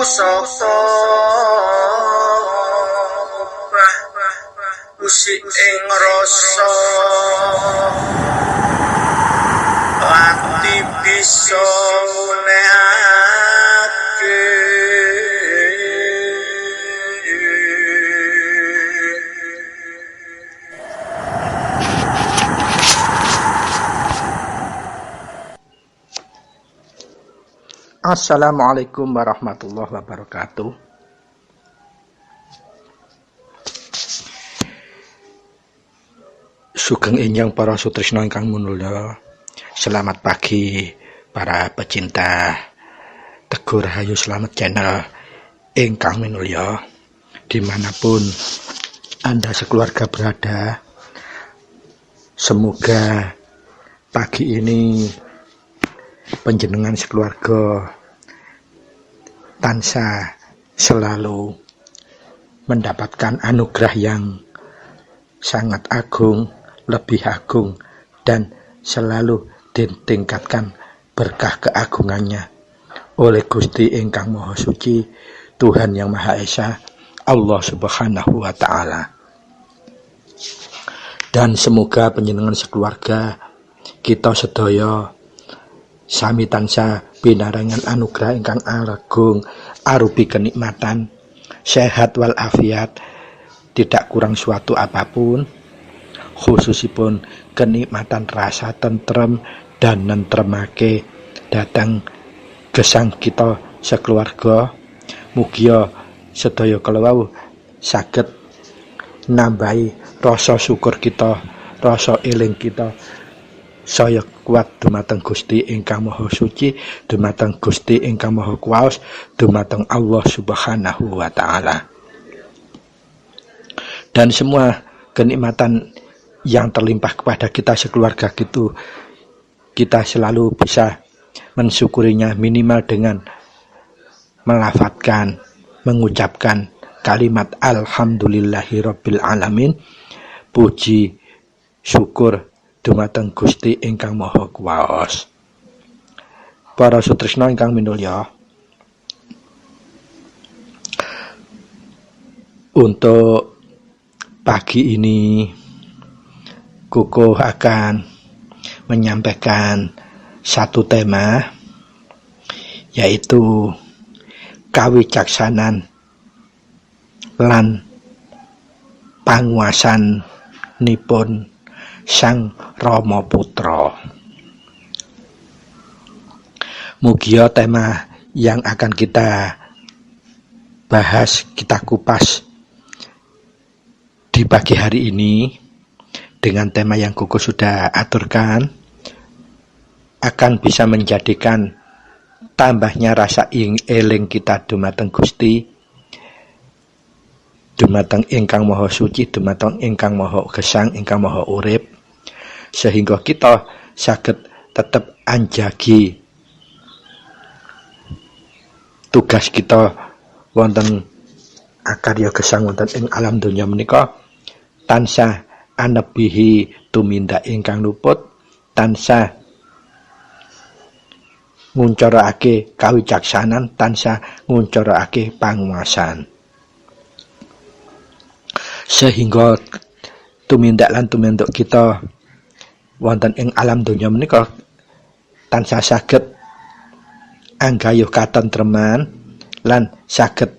pusaka obah usik ing rasa ati bisa ngunehake Assalamualaikum warahmatullahi wabarakatuh. Sugeng enjang para sutresna ingkang minulya. Selamat pagi para pecinta Teguh Rahayu Slamet Channel ingkang minulya. Dimanapun Anda sekeluarga berada, semoga pagi ini panjenengan sekeluarga tansah selalu mendapatkan anugerah yang sangat agung, lebih agung, dan selalu ditingkatkan berkah keagungannya oleh Gusti ingkang Maha Suci, Tuhan yang Maha Esa, Allah Subhanahu wa Ta'ala. Dan semoga panjenengan sekeluarga kita sedaya sami tansah binarengan anugerah ingkang agung arupi kenikmatan, sehat wal afiat, tidak kurang suatu apapun, khususipun kenikmatan rasa tentrem dan nentremake datang gesang kita sekeluarga. Mugia sedaya kalawau saged nambahi rasa syukur kita, rasa eling kita saya kuat dumateng Gusti ingkang Maha Suci, dumateng Gusti ingkang Maha Kuwaos, dumateng Allah Subhanahu wa Ta'ala. Dan semua kenikmatan yang terlimpah kepada kita sekeluarga itu, kita selalu bisa mensyukurinya minimal dengan melafadzkan, mengucapkan kalimat Alhamdulillahirabbil alamin, puji syukur dumateng Gusti ingkang Maha Kuwaos. Para sutresna ingkang minulya, untuk pagi ini Kukuh akan menyampaikan satu tema, yaitu kawicaksanan lan panguwasan nipun Sang Rama Putra. Mugia tema yang akan kita bahas, kita kupas di pagi hari ini dengan tema yang Kuku sudah aturkan, akan bisa menjadikan tambahnya rasa eling kita dumateng Gusti, dumateng ingkang Maha Suci, dumateng ingkang Maha Gesang, ingkang Maha Urip, sehingga kita saged tetap anjagi tugas kita wonten akarya gesang wonten ing alam donya menika tansah anebihi tumindak ingkang luput, tansah nguncarake kawicaksanan, tansah nguncarake panguwasan, sehingga tumindak lan tuminduk kita wonten ing alam donya menika tansah saged anggayuh katentreman lan saged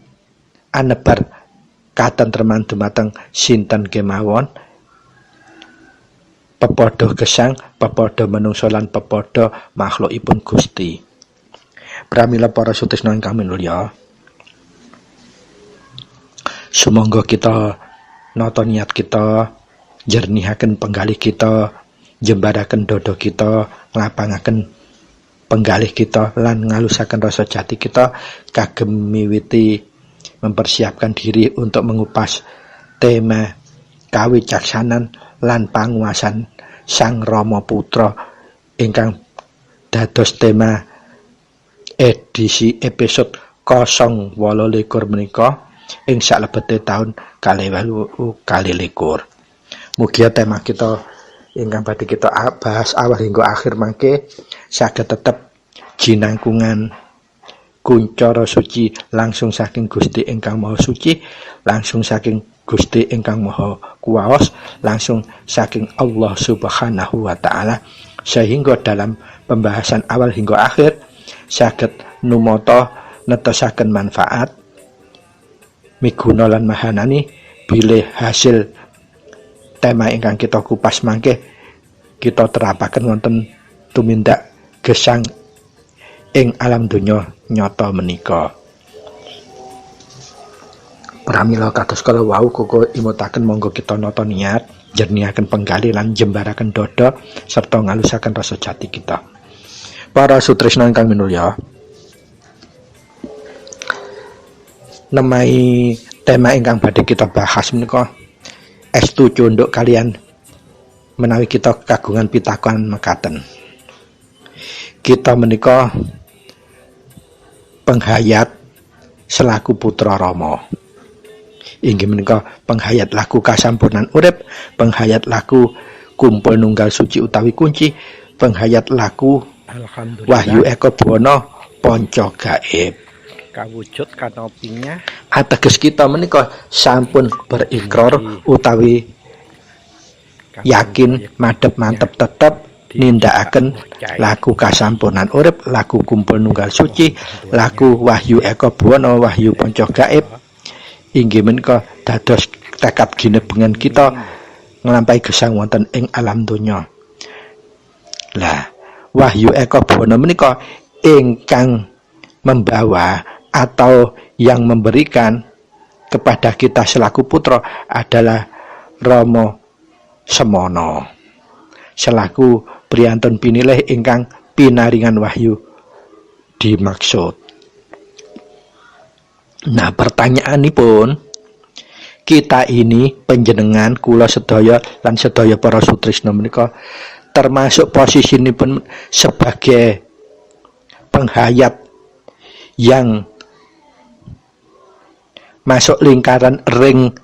anebar katentreman dumateng sinten kemawon, pepadha gesang, pepadha manungsa lan pepadha makhlukipun Gusti. Pramila para sutresna ingkang minulya, sumangga kita nata niat kita, jernihaken penggalih kita, jembaraken dada kita, nglapangaken penggalih kita lan ngalusaken rasa jati kita kagem miwiti mempersiapkan diri untuk mengupas tema kawicaksanan lan panguwasan Sang Rama Putra ingkang dados tema edisi episode 028 menika ing salebete taun 2021. Mugia tema kita ingkang badhe kita bahas awal hingga akhir mangke saged tetep jinangkungan kuncara suci langsung saking Gusti ingkang Maha Suci, langsung saking Gusti ingkang Maha Kuwaos, langsung saking Allah Subhanahu wa taala, sehingga dalam pembahasan awal hingga akhir saged numata netosaken manfaat miguna lan mahanani bilih hasil tema ingkang kita kupas mangke kita terapaken wonten tumindak gesang ing alam donya nyata menika. Pramila kados kala wau koko imutaken monggo kita nata niat jernihaken penggali lan jembaraken dada serta ngalusaken rasa jati kita. Para sutresna ingkang minulya, nemai tema ingkang badhe kita bahas menika estu cunduk kalian menawi kita kagungan pitakonan mekaten. Kita menika penghayat selaku putra Rama. Inggih menika penghayat laku kasampurnan urip, penghayat laku kumpul nunggal suci utawi kunci, penghayat laku Wahyu Eka Buwana panca gaib. Kawujud kanopinya Ateges kita menika sampun berikrar utawi yakin madhep mantep tetep nindakaken laku kasampurnan urip, laku kumpul nunggal suci, laku Wahyu Eka Buwana, Wahyu panca gaib. Inggih menika dados tekad ginebengan kita nglampahi gesang wonten ing alam donya. Lah, Wahyu Eka Buwana menika ingkang membawa atau yang memberikan kepada kita selaku putra adalah Rama Semana selaku priyantun pinilih ingkang pinaringan wahyu dimaksud. Nah, pertanyaanipun, kita ini panjenengan kula sedaya lan sedaya para sutresna menika termasuk posisinipun sebagai penghayat yang masuk lingkaran ring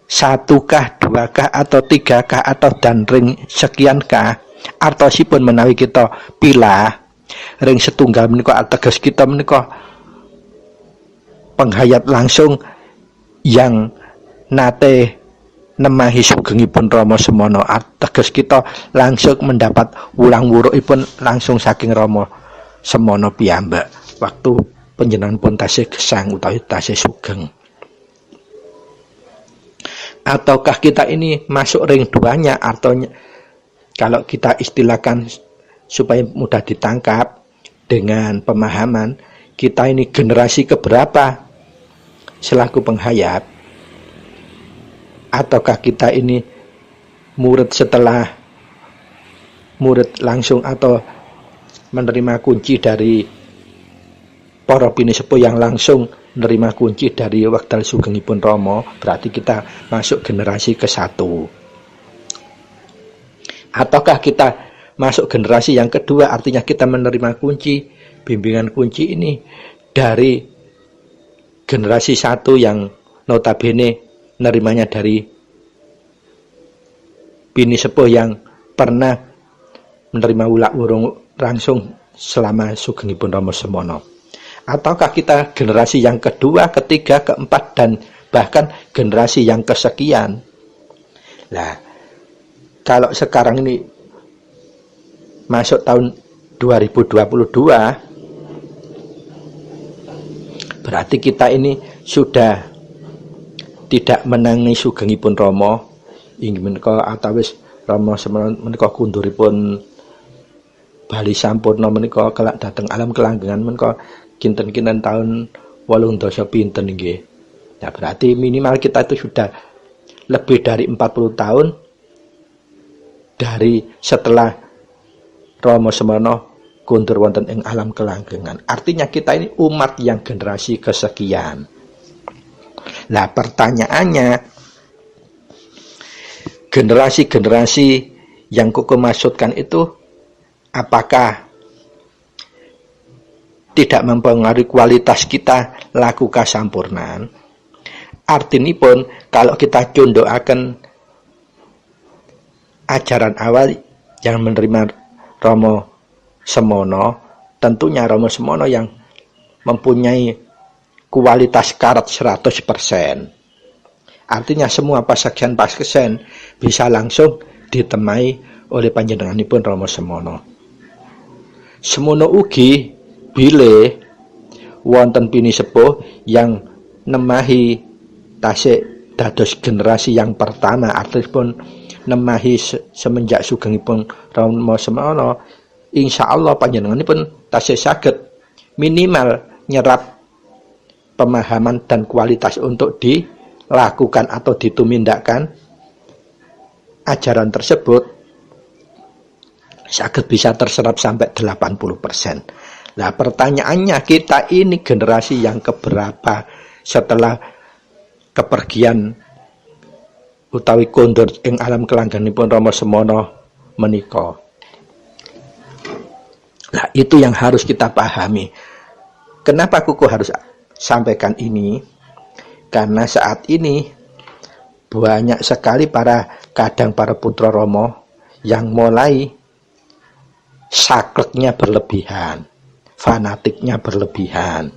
1kah, 2kah, atau 3kah, atau dan ring sekiankah, artosipun menawi kita pilah ring setunggal menika ateges kita menika penghayat langsung yang nate nemahi sugengipun Rama Semana, ateges kita langsung mendapat wulang-wurukipun langsung saking Rama Semana piyambak waktu panjenengan pun tasih gesang utawi tasih sugeng. Ataukah kita ini masuk ring 2-nya, artinya kalau kita istilahkan supaya mudah ditangkap dengan pemahaman, kita ini generasi keberapa selaku penghayat, ataukah kita ini murid setelah murid langsung atau menerima kunci dari para pinisepuh yang langsung menerima kunci dari wekdal sugengipun Rama, berarti kita masuk generasi ke-1. Ataukah kita masuk generasi yang kedua, artinya kita menerima kunci, bimbingan kunci ini dari generasi 1 yang notabene nerimanya dari pinisepuh yang pernah menerima wulak-wurung langsung selama sugengipun Rama Semana. Ataukah kita generasi yang kedua, ketiga, keempat, dan bahkan generasi yang kesekian? Nah, kalau sekarang ini masuk tahun 2022, berarti kita ini sudah tidak menangi sugengipun Rama, inggih menika atawis Rama Semana menika kunduripun bali sampurna menika kelak dhateng alam kelanggengan menika kinten-kinten tahun 8 pinten nggih. Nah, berarti minimal kita itu sudah lebih dari 40 tahun dari setelah Rama Semana kundur wonten ing alam kelanggengan. Artinya kita ini umat yang generasi kesekian. Nah, pertanyaannya, generasi-generasi yang kuku maksudkan itu apakah tidak mempengaruhi kualitas kita laku kasampurnan? Artinipun kalau kita condokaken ajaran awal yang menerima Rama Semana, tentunya Rama Semana yang mempunyai kualitas karat 100%. Artinya semua pasien bisa langsung ditemai oleh panjenenganipun Rama Semana. Semono ugi bilih wonten pini sepuh yang nemahi tasik dados generasi yang pertama, artipun nemahi semenjak sugengipun Rama Semana, insyaallah panjenenganipun tasik saged minimal nyerap pemahaman dan kualitas untuk dilakukan atau ditumindakkan ajaran tersebut saged bisa terserap sampai 80%. Nah, pertanyaannya, kita ini generasi yang keberapa setelah kepergian utawi kondur ing alam kelanggenipun Rama Semana menika? Nah, itu yang harus kita pahami. Kenapa Kuku harus sampaikan ini? Karena saat ini banyak sekali para putra Rama yang mulai sakleknya berlebihan, fanatiknya berlebihan,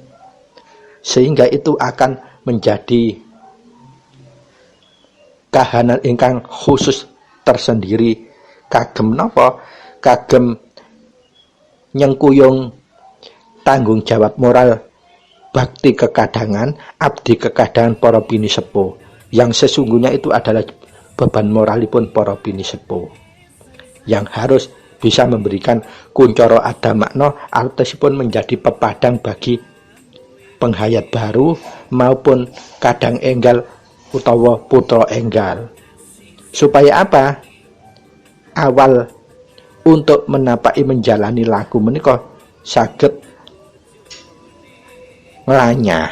sehingga itu akan menjadi kahanan ingkang khusus tersendiri. Kagem napa? Kagem nyengkuyung tanggung jawab moral bakti kekadangan, abdi kekadangan para bini sepuh, yang sesungguhnya itu adalah beban moralipun para bini sepuh yang harus bisa memberikan kuncoro ada makna, artosipun menjadi pepadang bagi penghayat baru maupun kadang enggal utawa putra enggal. Supaya apa? Awal untuk menapaki menjalani laku menika saged nglanyah.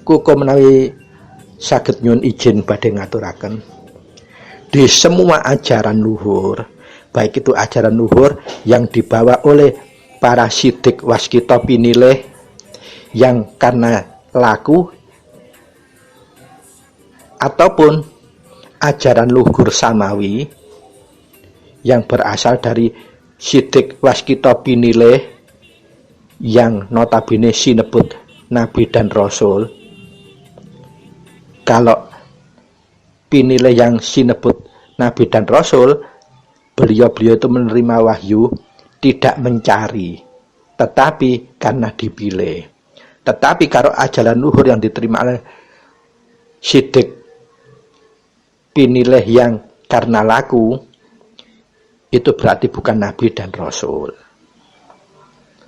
Kuko menawi saged nyuwun izin badhe ngaturaken, di semua ajaran luhur, baik itu ajaran luhur yang dibawa oleh para sidik waskita pinilih yang karena laku, ataupun ajaran luhur samawi yang berasal dari sidik waskita pinilih yang notabene sinebut nabi dan rasul. Kalau pinilih yang sinebut nabi dan rasul, beliau-beliau itu menerima wahyu tidak mencari, tetapi karena dipilih. Tetapi kalau ajaran luhur yang diterima oleh sidik pinilih yang karena laku, itu berarti bukan nabi dan rasul.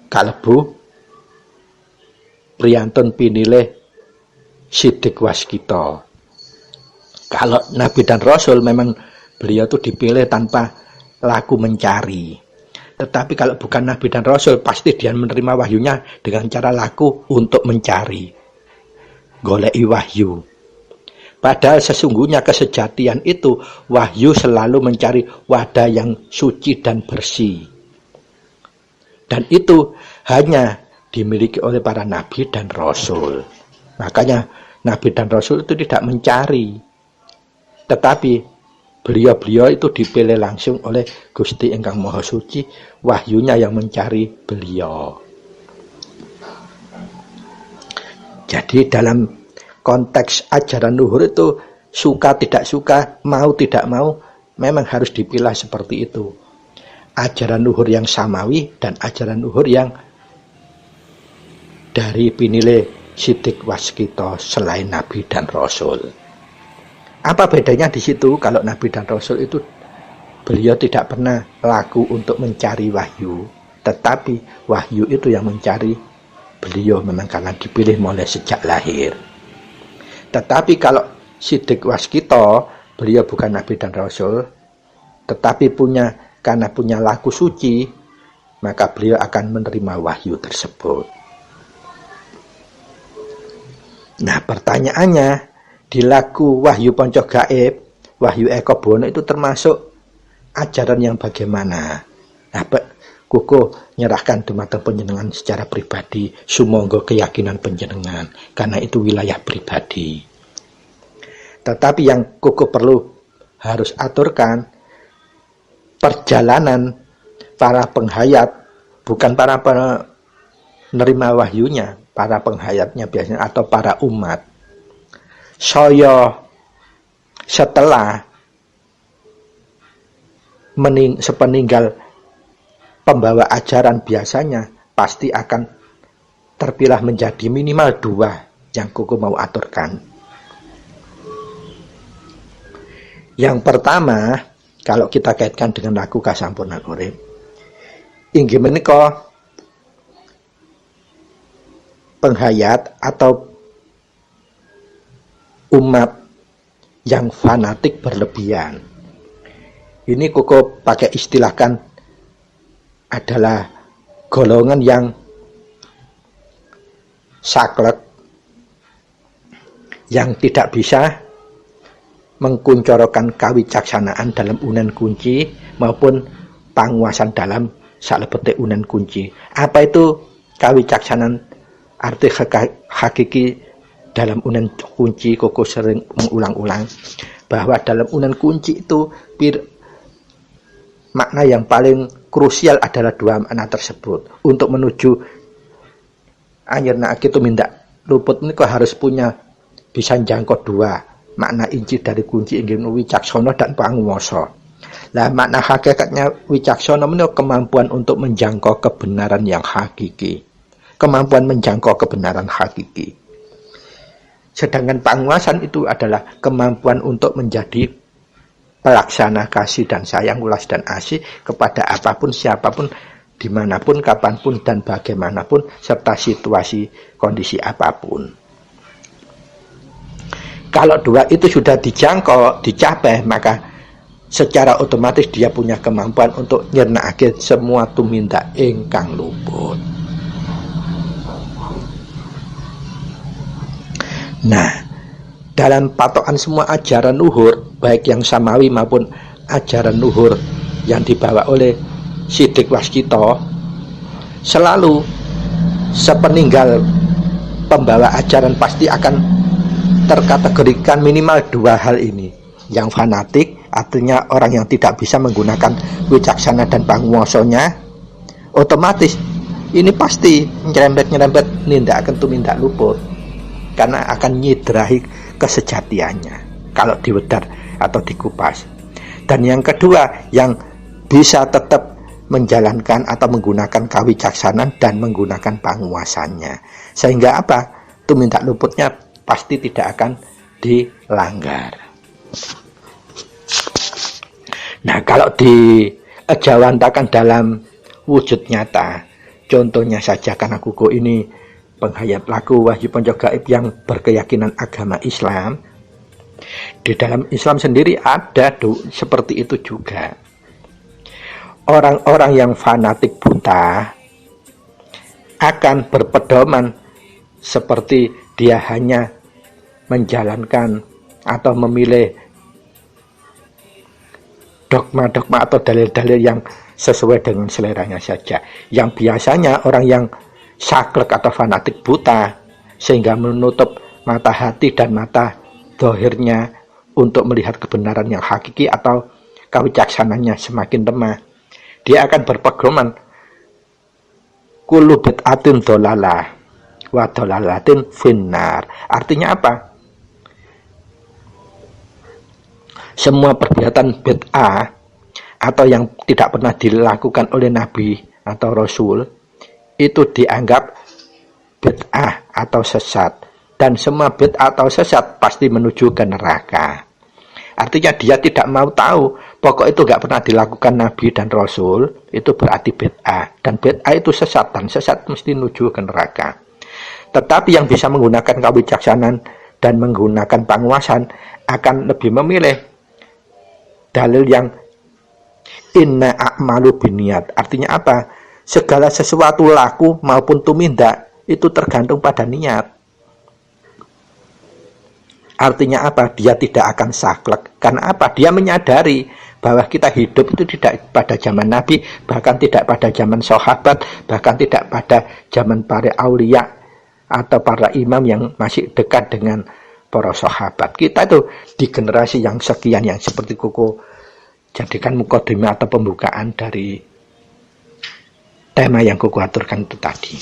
Kalebu priyantun pinilih sidik waskita. Kalau nabi dan rasul memang beliau itu dipilih tanpa laku mencari. Tetapi kalau bukan nabi dan rasul, pasti dia menerima wahyunya dengan cara laku untuk mencari, goleki wahyu. Padahal sesungguhnya kesejatian itu wahyu selalu mencari wadah yang suci dan bersih. Dan itu hanya dimiliki oleh para nabi dan rasul. Makanya nabi dan rasul itu tidak mencari, tetapi beliau-beliau itu dipilih langsung oleh Gusti Ingkang Maha Suci, wahyunya yang mencari beliau. Jadi dalam konteks ajaran luhur itu, suka tidak suka, mau tidak mau, memang harus dipilah seperti itu. Ajaran luhur yang samawi dan ajaran luhur yang dari pinilih sidik waskita selain nabi dan rasul. Apa bedanya di situ? Kalau nabi dan rasul itu beliau tidak pernah laku untuk mencari wahyu, tetapi wahyu itu yang mencari beliau, memang karena dipilih mulai sejak lahir. Tetapi kalau sidik waskita, beliau bukan nabi dan rasul, tetapi karena punya laku suci, maka beliau akan menerima wahyu tersebut. Nah, pertanyaannya, di laku wahyu ponco gaib, wahyu Eko Bono itu termasuk ajaran yang bagaimana? Nah, Kuku nyerahkan dumateng panjenengan secara pribadi, sumangga keyakinan panjenengan, karena itu wilayah pribadi. Tetapi yang Kuku perlu harus aturkan, perjalanan para penghayat bukan para penerima wahyunya, para penghayatnya biasanya, atau para umat. Saya setelah sepeninggal pembawa ajaran biasanya pasti akan terpilah menjadi minimal 2 yang kuku mau aturkan. Yang pertama, kalau kita kaitkan dengan laku kasampurnan urip, inggih menika penghayat atau umat yang fanatik berlebihan. Ini kuku pakai istilahkan adalah golongan yang saklek, yang tidak bisa mengkuncorokan kawicaksanaan dalam unen kunci maupun panguasan dalam salebete unen kunci. Apa itu kawicaksanaan? Arti hakiki dalam unen kunci koko sering mengulang-ulang bahwa dalam unen kunci itu makna yang paling krusial adalah 2 makna tersebut. Untuk menuju anyarna itu minta luput ini kok harus punya bisa jangkau 2 makna inci dari kunci inggih wicaksana dan panguwasa. Lah makna hakikatnya wicaksana menika kemampuan untuk menjangkau kebenaran yang hakiki. Kemampuan menjangkau kebenaran hakiki. Sedangkan penguasaan itu adalah kemampuan untuk menjadi pelaksana kasih dan sayang, ulas dan asih kepada apapun, siapapun, dimanapun, kapanpun, dan bagaimanapun, serta situasi, kondisi apapun. Kalau 2 itu sudah dijangkau, dicapai, maka secara otomatis dia punya kemampuan untuk nyernakake semua tumindak ingkang luput. Nah, dalam patokan semua ajaran luhur, baik yang samawi maupun ajaran luhur yang dibawa oleh Siddiq Waskita, selalu sepeninggal pembawa ajaran pasti akan terkategorikan minimal 2 hal ini. Yang fanatik, artinya orang yang tidak bisa menggunakan wicaksana dan panguwasanya, otomatis ini pasti nyerempet nindakaken tumindak luput, karena akan nyidrahi kesejatiannya kalau diwedar atau dikupas. Dan yang kedua, yang bisa tetap menjalankan atau menggunakan kawicaksanan dan menggunakan panguwasannya, sehingga apa? Tumindak luputnya pasti tidak akan dilanggar. Nah, kalau dijawantakan dalam wujud nyata, contohnya saja karena kuku ini penghayat laku wahyu ponco gaib yang berkeyakinan agama Islam. Di dalam Islam sendiri ada seperti itu juga. Orang-orang yang fanatik buta akan berpedoman seperti dia hanya menjalankan atau memilih dogma-dogma atau dalil-dalil yang sesuai dengan seleranya saja. Yang biasanya orang yang saklek atau fanatik buta sehingga menutup mata hati dan mata dohirnya untuk melihat kebenaran yang hakiki atau kawicaksananya semakin lemah, dia akan berpedoman kullu bid'atin dhalalah wa dhalalatin finnar. Artinya apa? Semua perbuatan bid'ah atau yang tidak pernah dilakukan oleh Nabi atau Rasul itu dianggap bid'ah atau sesat, dan semua bid'ah atau sesat pasti menuju ke neraka. Artinya dia tidak mau tahu, pokok itu gak pernah dilakukan Nabi dan Rasul, itu berarti bid'ah, dan bid'ah itu sesat, dan sesat mesti menuju ke neraka. Tetapi yang bisa menggunakan kawicaksanan dan menggunakan penguasaan akan lebih memilih dalil yang inna a'malu biniat. Artinya apa? Segala sesuatu laku maupun tumindak itu tergantung pada niat. Artinya apa? Dia tidak akan saklek. Karena apa? Dia menyadari bahwa kita hidup itu tidak pada zaman Nabi, bahkan tidak pada zaman sahabat, bahkan tidak pada zaman para aulia atau para imam yang masih dekat dengan para sahabat. Kita itu di generasi yang sekian, yang seperti kuku jadikan mukadimah atau pembukaan dari tema yang kuaturkan itu tadi.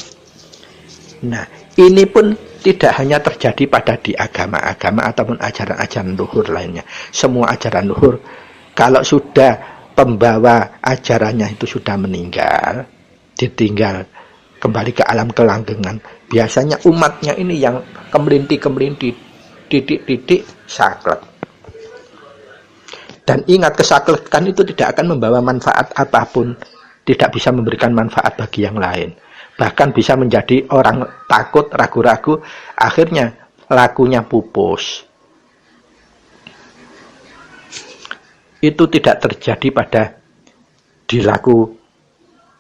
Nah, ini pun tidak hanya terjadi pada di agama-agama ataupun ajaran-ajaran luhur lainnya. Semua ajaran luhur, kalau sudah pembawa ajarannya itu sudah meninggal, ditinggal kembali ke alam kelanggengan, biasanya umatnya ini yang kemelinti-kemelinti, titik-titik saklek. Dan ingat, kesaklekan itu tidak akan membawa manfaat apapun, tidak bisa memberikan manfaat bagi yang lain. Bahkan bisa menjadi orang takut, ragu-ragu, akhirnya lakunya pupus. Itu tidak terjadi pada di laku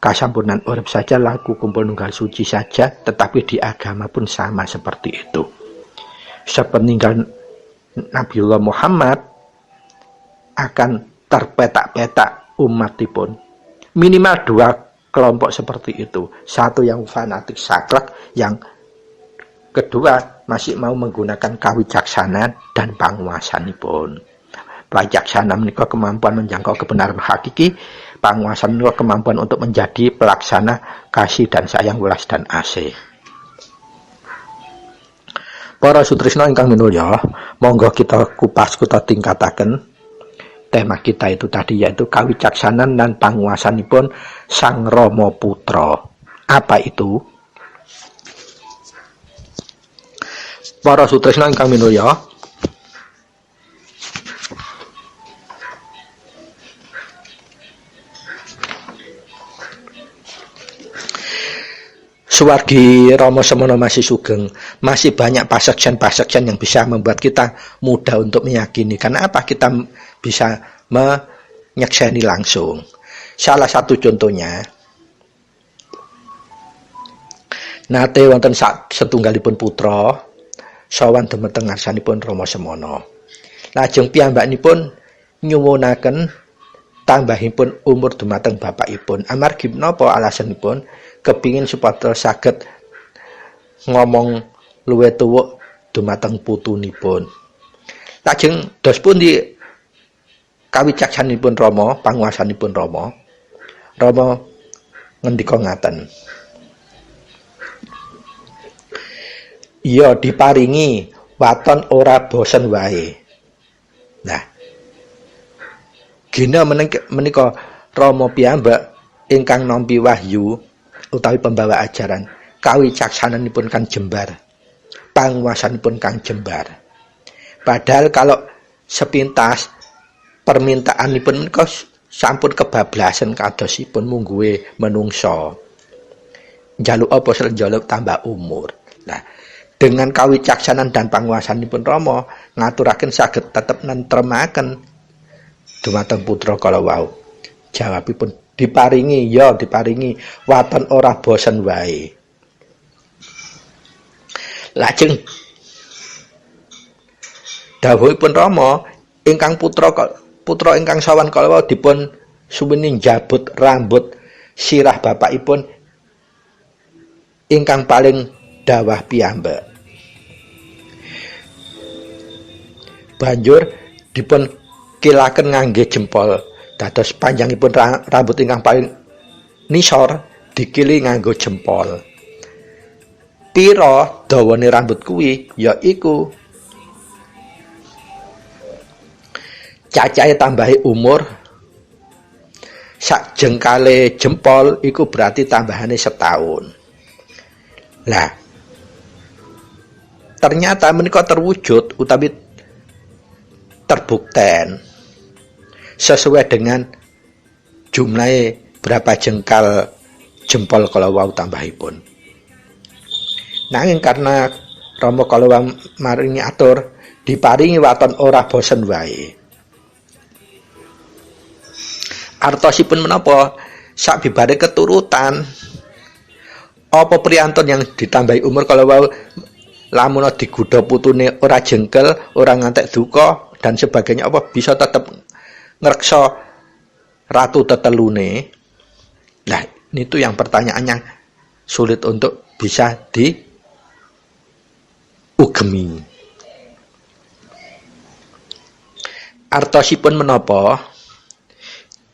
kasampurnan urip saja, laku kumpul nunggal suci saja, tetapi di agama pun sama seperti itu. Sepeninggal Nabiullah Muhammad akan terpetak-petak umatipun. Minimal 2 kelompok seperti itu. Satu yang fanatik saklek, yang kedua masih mau menggunakan kawicaksanaan dan panguasanipun. Wicaksana menika kemampuan menjangkau kebenaran hakiki, panguasan menika kemampuan untuk menjadi pelaksana kasih dan sayang, welas dan asih. Para sutrisna ingkang minulya, monggo kita kupas, kita tingkataken tema kita itu tadi, yaitu kawicaksanan dan panguasanipun Sang Rama Putra. Apa itu? Para sutrisna ingkang minulya, Suwargi Rama Semana masih sugeng, masih banyak paseksan-paseksan yang bisa membuat kita mudah untuk meyakini. Karena apa? Kita bisa menyakseni langsung. Salah satu contohnya, nate wonten setunggalipun putra sawan dhumateng ngarsanipun Rama Semana. Lajeng piyambakipun nyuwunaken tambahipun umur dhumateng bapakipun. Amargi menapa alasanipun? Kepingin supaya saged ngomong luwih tuwuk dhumateng putunipun. Lajeng dos pundi kawicaksanipun Rama, panguasanipun Rama. Rama ngendika ngaten. Ya diparingi waton ora bosen wae. Nah, gina menika Rama piyambak ingkang nampi wahyu utawi pembawa ajaran, kawicaksananipun kang jembar, panguasanipun kang jembar. Padahal kalau sepintas permintaanipun menika sampun kebablasan kadosipun mungguhe menungsa. Njaluk apa sel njaluk tambah umur. Nah, dengan kawicaksanan dan panguasanipun Rama ngaturaken saged tetep nentremaken dhumateng putra kala wau. Jawabipun diparingi, ya diparingi waton ora bosen wae. Lajeng dawuhipun Rama, ingkang putra ingkang sawan kala wau dipun suwini njabut rambut sirah bapakipun ingkang paling dawah piyambak. Banjur dipun kilaken ngangge jempol. Dados panjangipun rambut ingkang paling nisor dikili nganggo jempol. Pira dawane rambut kuwi? Yaiku cacahe tambahi umur sak jengkale jempol, iku berarti tambahane setahun. Lah, ternyata menika terwujud utawi terbukten sesuai dengan jumlahe berapa jengkal jempol kala wau tambahipun. Nanging karena Rama kala wau maringi atur, diparingi waton ora bosen wae. Artosipun menapa? Sakbibare keturutan, apa priyantun yang ditambahi umur kala wau lamun digudha putune ora jengkel, ora ngantek duka dan sebagainya, apa bisa tetep ngreksa ratu tetelune? Nah, itu yang pertanyaannya sulit untuk bisa diugemi. Artosipun menapa?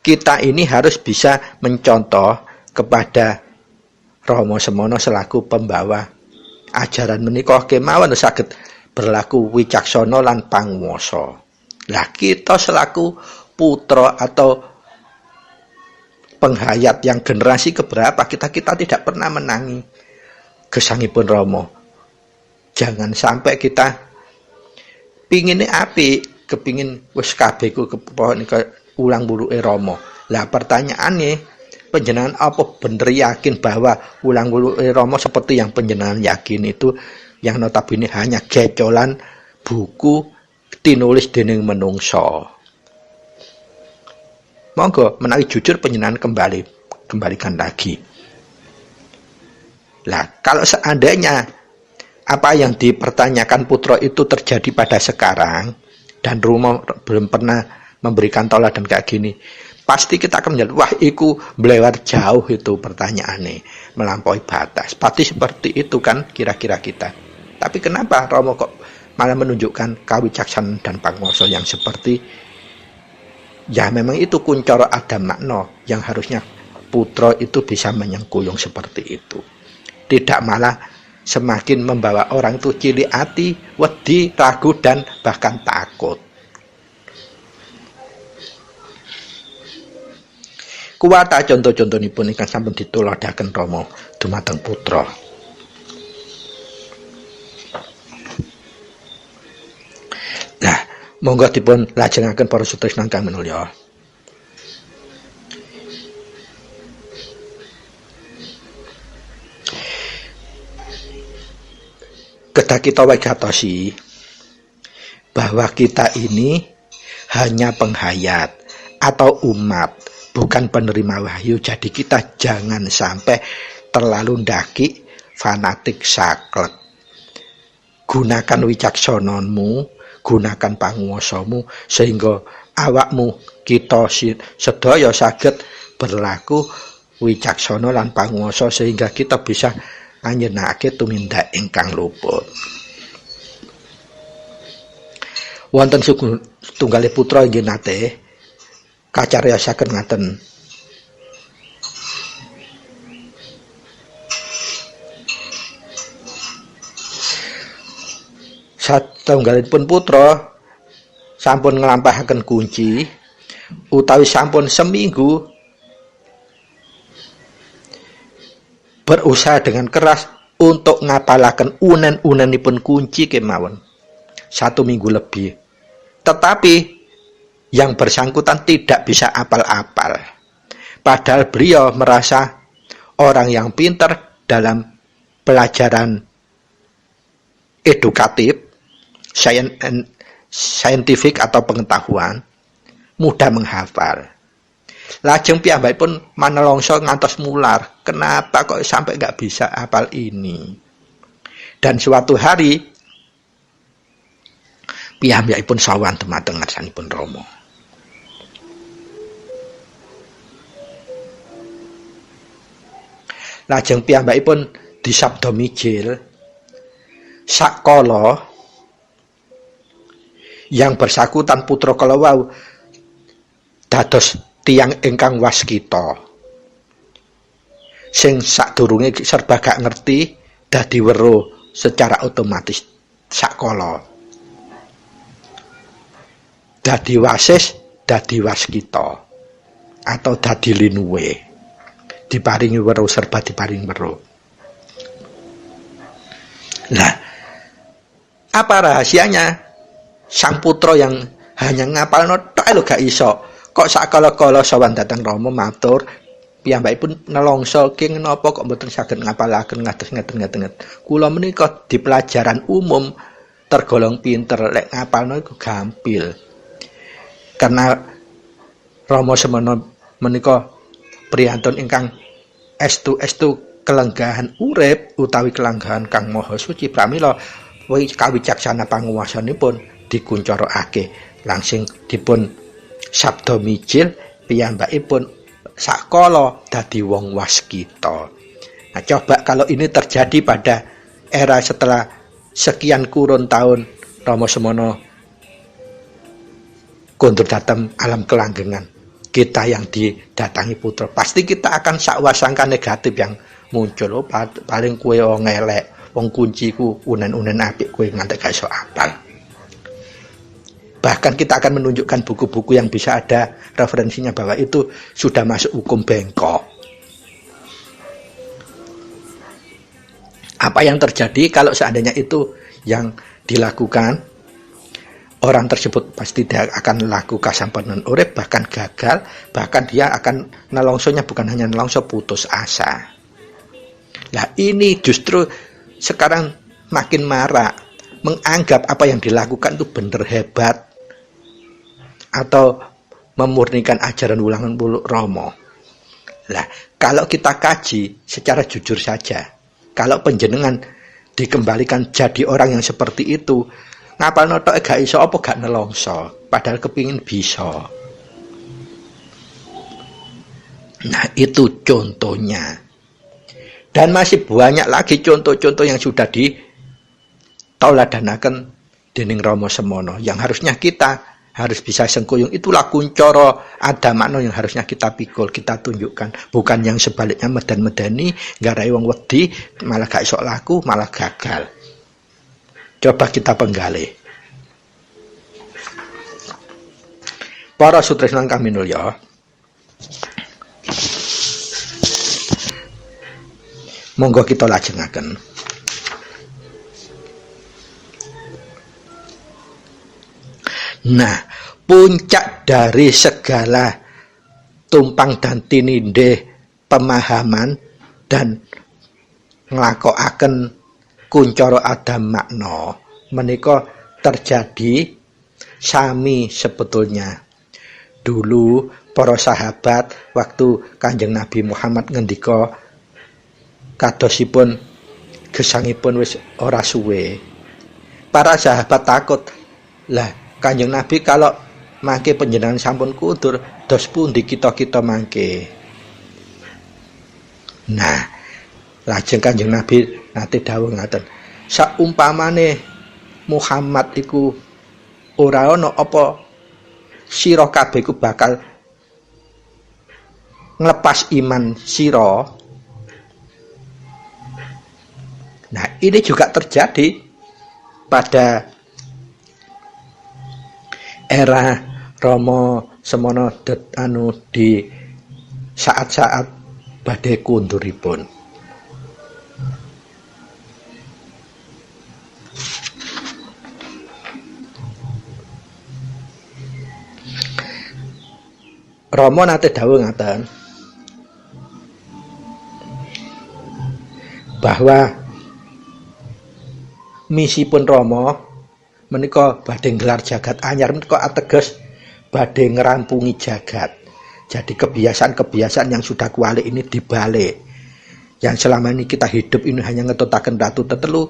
Kita ini harus bisa mencontoh kepada Rama Semana selaku pembawa ajaran menika kemawon saged berlaku wicaksana lan panguwasa. Lah kita selaku putra atau penghayat yang generasi keberapa kita tidak pernah menangi gesangipun Rama. Jangan sampai kita pingine apik, kepingin wis kabeh ku ulang buluke Rama. Lah pertanyaannya, panjenengan apa bener yakin bahwa ulang buluke Rama seperti yang panjenengan yakin itu yang notabene hanya gecolan buku tinulis dening menungso? Monggo menawi jujur panjenengan kembalikan lagi. Lah kalau seandainya apa yang dipertanyakan putra itu terjadi pada sekarang dan Rama belum pernah memberikan teladan kayak gini, pasti kita akan menjawab, wah iku melewat jauh itu pertanyaannya, melampaui batas. Pasti seperti itu kan kira-kira kita. Tapi kenapa Rama kok malah menunjukkan kawicaksanaan dan panguwasa yang seperti, ya memang itu kuncoro ada makna yang harusnya putra itu bisa menyengkuyung seperti itu. Tidak malah semakin membawa orang itu cilik hati, wedi, ragu, dan bahkan takut. Kuwata contoh-contohipun ingkang sampun dituladaken Rama dumateng putra. Nah, monggo dipun lajengaken para sutresna ingkang minulya. Kedah kita wegatosi bahwa kita ini hanya penghayat atau umat, bukan penerima wahyu. Jadi kita jangan sampai terlalu ndaki, fanatik, saklek. Gunakan wicaksanamu, gunakan panguwasamu sehingga awakmu kita sedaya saged berlaku wicaksana lan panguwasa sehingga kita bisa anjenenake tumindak ingkang luput. Wonten tunggalih putra inggih nate kacariosaken ngaten. Satunggalipun putra sampun nglampahaken kunci utawi sampun seminggu berusaha dengan keras untuk ngapalaken unen-unenipun kunci kemawon 1 minggu lebih, tetapi yang bersangkutan tidak bisa apal-apal. Padahal beliau merasa orang yang pintar dalam pelajaran edukatif, saintifik atau pengetahuan, mudah menghafal. Lajeng piyambakipun manelongso ngantos mular. Kenapa kok sampai nggak bisa hafal ini? Dan suatu hari piyambakipun sowan dumateng ngarsanipun Rama. Lajeng piyambakipun disabda mijil sakala yang bersangkutan putra kala wau dados tiyang ingkang waskita sing sadurunge serba gak ngerti dadi weruh secara otomatis sakala dadi wasis, dadi waskita atau dadi linuwe, diparingi weruh, serba diparingi weruh. Lah apa rahasianya? Sang putra yang hanya ngapalno tok lho gak iso. Kok sakala-kala sowan dhateng Rama matur, piyambakipun nelongso king napa kok mboten saged ngapalaken ngados ngeten. Kula menika di pelajaran umum tergolong pinter, lek ngapalno iku gampil. Karena Rama Semana menika priyantun ingkang estu kelenggahan urip utawi kelenggahan Kang Maha Suci, pramila kawicaksana panguwasanipun dikuncarake langsung dipun sabda mijil piyambakipun sakala dadi wong waskita. Nah, coba kalau ini terjadi pada era setelah sekian kurun tahun Rama Semana kondur datang alam kelanggengan, kita yang didatangi putra, pasti kita akan sakwasangka negatif yang muncul paling kowe ngelek wong kunciku unen-unen apik kowe nganti gak iso apal. Bahkan kita akan menunjukkan buku-buku yang bisa ada referensinya bahwa itu sudah masuk hukum bengkok. Apa yang terjadi kalau seandainya itu yang dilakukan, orang tersebut pasti dia akan laku kasampunan urip, bahkan gagal, bahkan dia akan nelongsonya bukan hanya nelongso, putus asa. Nah ini justru sekarang makin marak, menganggap apa yang dilakukan itu bener hebat, atau memurnikan ajaran ulangan Puluk Rama. Nah kalau kita kaji secara jujur saja, kalau panjenengan dikembalikan jadi orang yang seperti itu, ngapal notok gak iso apa gak nelongso, padahal kepingin bisa. Nah itu contohnya. Dan masih banyak lagi contoh-contoh yang sudah ditauladanaken dening Rama Semana, yang harusnya kita harus bisa sengkuyung. Itulah kuncoro adamakno yang harusnya kita pikul, kita tunjukkan, bukan yang sebaliknya medan-medani ngarai wong wedi malah gak iso laku, malah gagal. Coba kita penggali. Para sutresnan kami mulya, monggo kita lajengaken. Nah, puncak dari segala tumpang dan tinindih pemahaman dan nglakokaken kuncara adam makna menika terjadi sami sebetulnya. Dulu para sahabat waktu Kanjeng Nabi Muhammad ngendika kadosipun gesangipun wis ora suwe, para sahabat takut, lah Kanjeng Nabi kalau mangke panjenengan sampun kudur, dos pundi kita mangke. Nah, lajeng Kanjeng Nabi nate dawuh ngaten, saumpamane Muhammad iku ora ana apa sira kabeh iku bakal nglepas iman sira. Nah, ini juga terjadi pada era Rama Semana di saat-saat badhe kunduripun. Rama nate dawuh ngaten bahwa misipun Rama menika badhe nggelar jagat anyar, menika ateges badhe ngerampungi jagat. Jadi kebiasaan-kebiasaan yang sudah kualik ini dibalik. Yang selama ini kita hidup ini hanya ngetutaken ratu tetelu,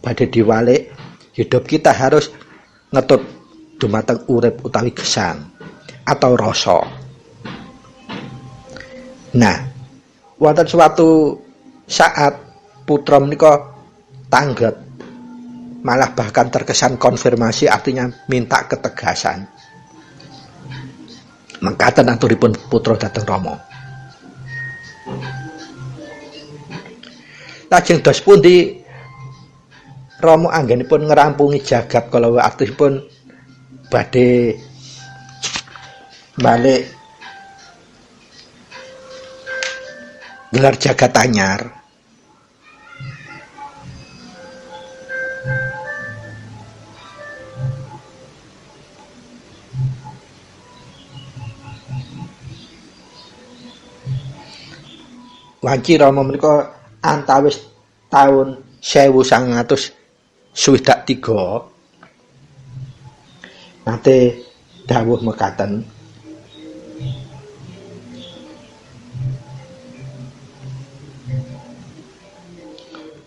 badhe diwalik. Hidup kita harus ngetut dumateng urip utawi gesang atau rasa. Nah, wonten suatu saat putra menika tanggap, malah bahkan terkesan konfirmasi, artinya minta ketegasan. Mangkaten aturipun putra dhateng Rama. Lajeng dos pundi Rama anggenipun ngerampungi jagat kala artipun badhe balik gelar jagat anyar. Wanci Rama menika antawis taun 1963 nate dawuh mekaten,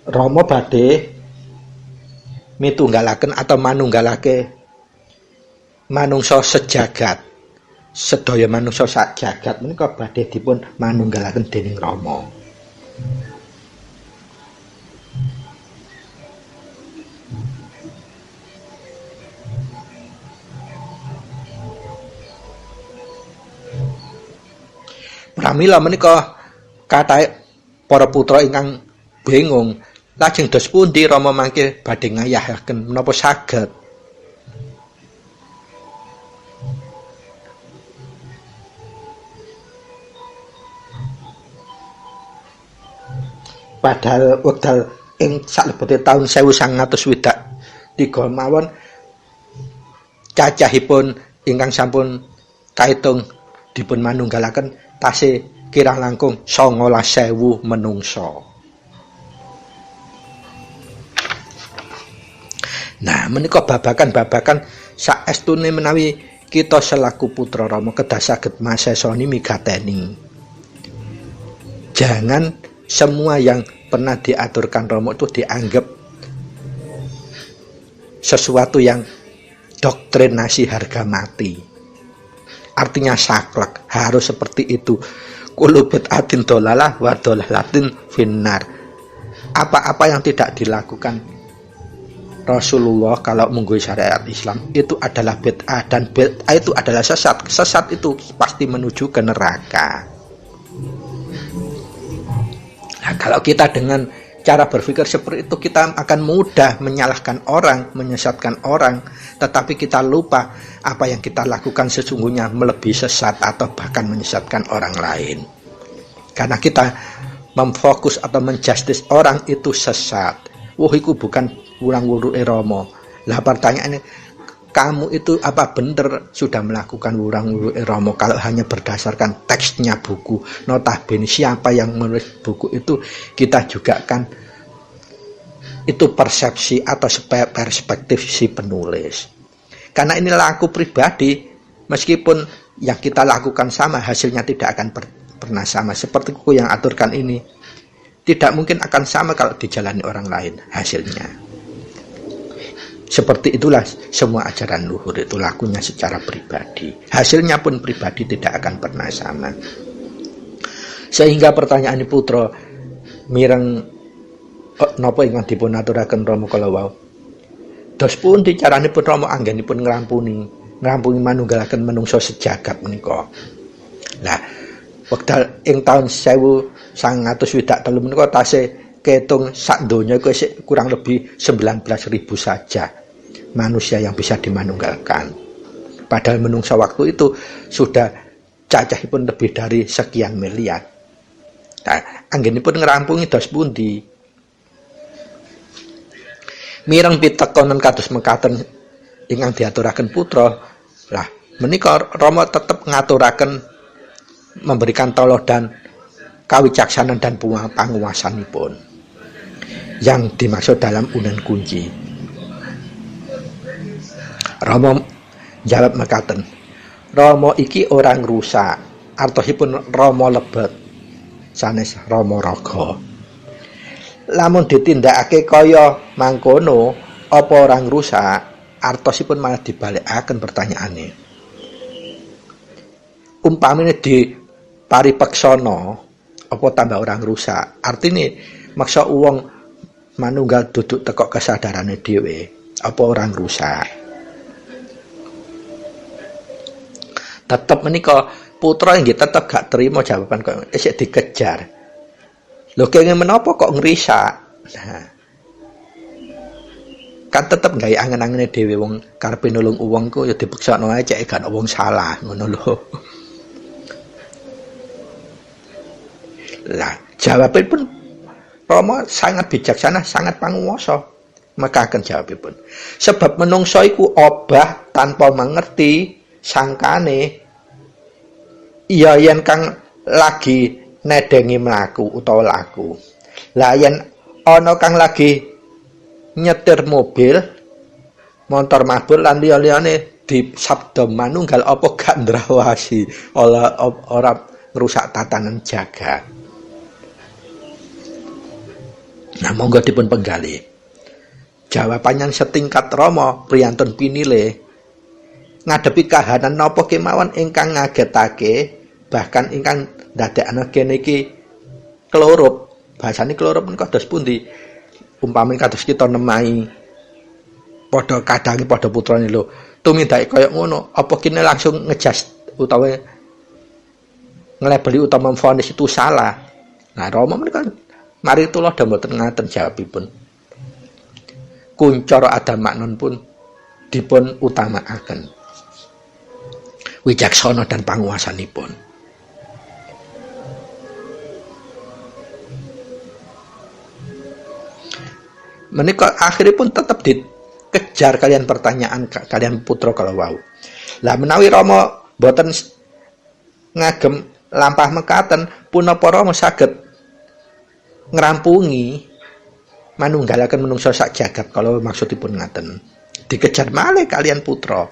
Rama badhe mitunggalaken atau manunggalake manungsa sejagat. Sedaya manungsa sak jagat menika badhe dipun manunggalaken dening Rama. Pramila menika kathah para putra ingkang bingung, lajeng dos pundi Rama mangke badhe ngayahaken menapa saged? Padahal wekdal ing salebete taun 1923 mawon cacahipun ingkang sampun kaitung dipun manunggalaken tasih kirang langkung 19.000 menungsa. Nah, menika babakan-babakan saestune menawi kita selaku putra Rama kedah saged masesoni migateni. Jangan semua yang pernah diaturkan Rama itu dianggap sesuatu yang doktrinasi harga mati. Artinya saklek, harus seperti itu. Kulubet atin dolalah wa dolalatin finnar. Apa-apa yang tidak dilakukan Rasulullah kalau menggui syariat Islam itu adalah bid'ah, dan bid'ah itu adalah sesat. Sesat itu pasti menuju ke neraka. Nah, kalau kita dengan cara berpikir seperti itu, kita akan mudah menyalahkan orang, menyesatkan orang, tetapi kita lupa apa yang kita lakukan sesungguhnya melebihi sesat atau bahkan menyesatkan orang lain. Karena kita memfokus atau menjustis orang itu sesat. Wah, itu bukan wurang-wuruke Rama. Lah pertanyaannya, kamu itu apa benar sudah melakukan wurang-wuruke Rama kalau hanya berdasarkan teksnya buku? Notabene siapa yang menulis buku itu kita juga kan itu persepsi atau perspektif si penulis. Karena ini laku pribadi, meskipun yang kita lakukan sama, hasilnya tidak akan pernah sama. Seperti buku yang aturkan ini, tidak mungkin akan sama kalau dijalani orang lain hasilnya. Seperti itulah semua ajaran luhur itu lakunya secara pribadi. Hasilnya pun pribadi tidak akan pernah sama. Sehingga pertanyaan putra mireng napa ingkang dipun aturaken Rama kala wau. Dos pundi caranipun Rama anggenipun ngrampungi manunggalaken menungso sejagat menika. Lah, wekdal ing taun 1923 menika tasih ketung sak donya iku kurang lebih 19.000 saja manusia yang bisa dimanunggalkan. Padahal menungsa waktu itu sudah cacahipun lebih dari sekian miliar. Nah, anggenipun ngrampungi dos pundi? Mireng pitekonen kados mekaten ingkang diaturaken putra. Lah, menika Rama tetep ngaturaken memberikan teladan kawicaksanan dan panguwasanipun yang dimaksud dalam unen kunci. Rama jawab mekaten, Rama iki orang rusak, artosipun Rama lebet sanes Rama raga. Lamun ditindakake kaya mangkono apa orang rusak, artosipun malah dibalikaken pertanyaane. Umpamine di paripeksana apa tambah orang rusak, artine maksa wong manunggal duduk teko kesadarane dhewe apa orang rusak. Tetep menika putra nggih tetep gak terima jawaban kok isih dikejar. Lho kenging menapa kok ngrisak? Nah, kan tetep gawe angen-angene dhewe wong karepe nulung wong ku ya dipeksakno ae cek gak wong salah ngono lho. Lah, jawabipun Rama sangat bijaksana, sangat panguwasa. Mekaken jawabipun. Sebab menungso iku obah tanpa mengerti sangkane iya yen kang lagi nedengi mlaku utawa laku. Lah yen ana kang lagi nyetir mobil, motor mabur lan liya-liyane di sabda manunggal apa gak ndrawasi ora ngrusak tatanan jagat. Nah, monggo dipun penggali. Jawabannya setingkat Rama priyantun pinile ngadepi kahanan napa kemawon ingkang ngagetake, bahkan ingkang ndadekake kene iki klerup. Bahasane klerup menika kados pundi? Umpami kados kita nemahi padha kadangi padha putrane lho. Tumindake kaya ngono, apa kene langsung ngejas utawa nglebeli utawa memfonis itu salah. Nah, Rama menika Mari tulodo mboten ngaten jawabipun. Kuncara adamaknon pun dipun utamakaken. Wicaksana dan panguwasanipun. Menika akhiripun tetep dikejar kalian pertanyaan kalian putra kalau wau. Lah menawi Rama boten ngagem lampah mekaten punapa Rama saged ngrampungi manunggalaken menungso sak jagat kalau maksudipun ngaten. Dikejar malih kalian putra.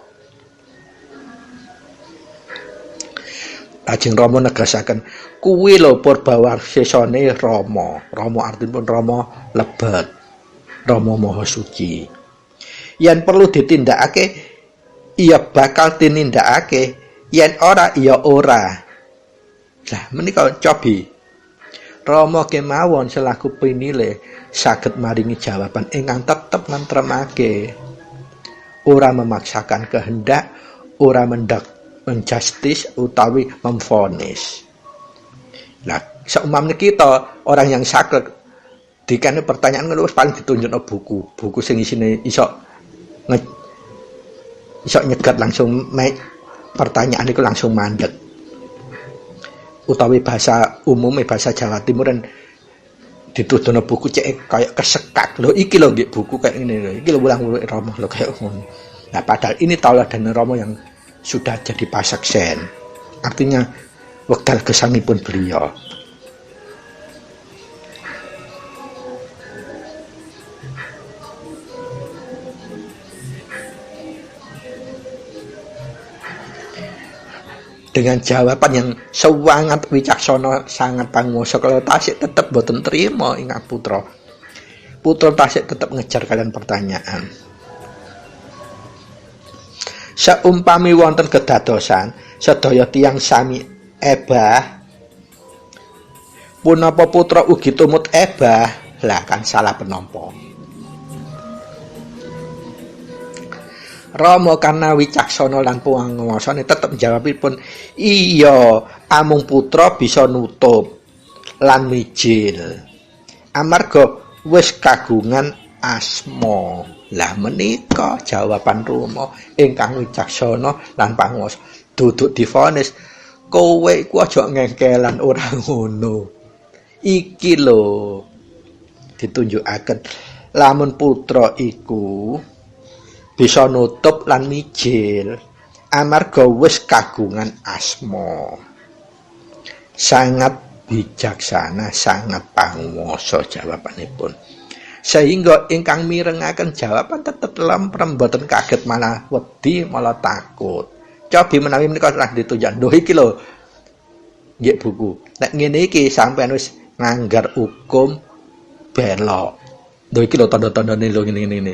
Lajeng Rama negasaken kuwi lho Purbawarsesane Rama. Rama artinipun Rama lebet. Rama Maha Suci. Yen perlu ditindakake iya bakal tinindakake, yen ora iya ora. Lah menika cobi Rama kemawon selaku pinilih saged maringi jawaban ingkang tetep nentremake. Ora memaksakan kehendak, ora menjustis utawi memvonis. Lah seumpamane kita orang yang saged dikane pertanyaan ngono wis paling ditunjukno buku sing isine iso nyegat langsung pertanyaan iku langsung mandek. Utawi bahasa umume bahasa Jawa Timur kan dituduhno buku cek kayak kesekak. Lho iki lho nggih buku kayak ngene lho. Iki lho ulang-ulang Rama lho kayak ngono. Nah padahal ini tauladan Rama yang sudah jadi pasaksen. Artinya wekdal gesangipun beliau. Dengan jawaban yang sangat wicaksana, sangat panguwasa, kalau tasik tetap boten terima ingat putra. Putra tasik tetap ngejar kalian pertanyaan. Seumpami wonten kedadosan sedaya tiyang sami ebah, punapa putra ugi tumut ebah, lah kan salah penampa. Rama karena wicaksana lan panguwasane tetep jawabipun iya amung putra bisa nutup lan mijil amarga wis kagungan asma. Lah menika jawaban Rama ingkang wicaksana lan panguwasa. Duduk divonis kowe iku aja ngengkelan ora ngono. Iki lho ditunjukaken lamun putra iku bisa nutup lan mijil amarga wis kagungan asma. Sangat bijaksana, sangat panguwasa jawabanipun. Sehingga ingkang mirengaken jawaban tetep lemprem boten kaget malah wedi malah takut. Cobi menawi menika telah ditunjuk. Lho iki lho nggih buku. Nek ngene iki sampean wis nganggar hukum belok. Lho iki lho tanda-tandane lho ngene-ngene.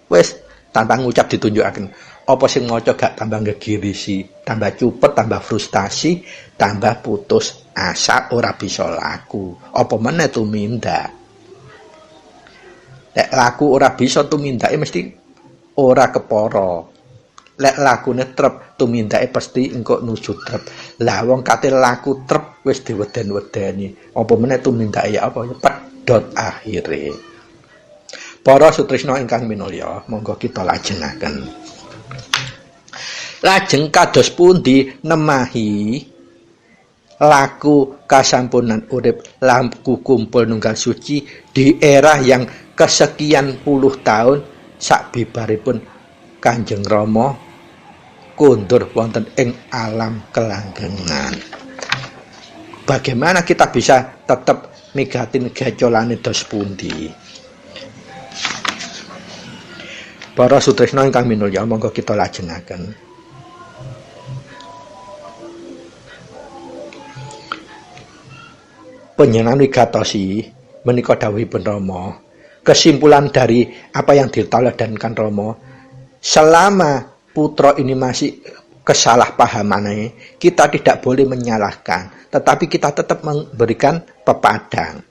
Wis tanpa ngucap ditunjukaken apa sing maca gak tambah gegirisi, tambah cupet, tambah frustasi, tambah putus asa ora bisa laku. Apa meneh tumindak. Lek laku ora bisa tumindake mesti ora kepara. Lek lakune trep tumindake pasti engko nuju trep. Lah wong kate laku trep wis diweden-wedeni. Apa meneh tumindake ya apa ya pedhot akhire. Para sutresna ingkang minulya, monggo kita lajengaken. Lajeng kados pundi nemahi laku kasampunan urip laku kumpul nunggal suci di era yang kesekian puluh tahun sakbibaripun Kanjeng Rama kundur wonten ing alam kelanggengan. Bagaimana kita bisa tetap migatin gecolane dos pundi? Para sutresna ingkang minulya, monggo kita lajengaken. Panjenengan wigatosi menika dawuhipun Rama. Kesimpulan dari apa yang diteladankan Rama, selama putra ini masih kesalahpahamannya, kita tidak boleh menyalahkan, tetapi kita tetap memberikan pepadang.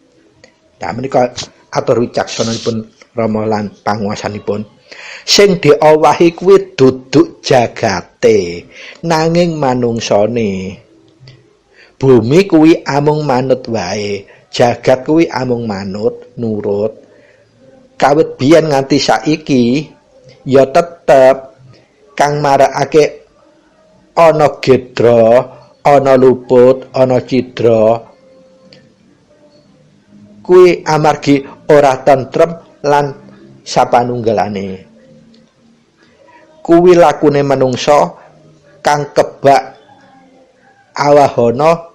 Nah, menika atur wicaksananipun Rama lan panguwasanipun. Sing diowahi kuwi duduk jagate nanging manungsane. Bumi kuwi amung manut wae, jagat kuwi amung manut nurut. Kawit biyen nganti saiki ya tetep kang marakake ana gedra, ana luput, ana cidra kuwi amargi ora tentrem lan sapanunggalane. Kuwi lakune manungsa kang kebak awahana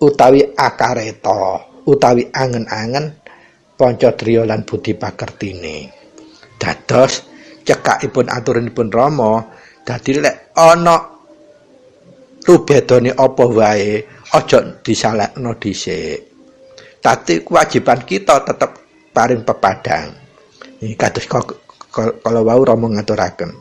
utawi akareta, utawi angen-angen Pancadriya lan budi pakertine. Dados cekakipun aturanipun Rama, dadi lek ana rubedane apa wae aja disalekno dhisik. Dadi kewajiban kita tetep paring pepadang. Iki kados kala wau Rama ngaturaken.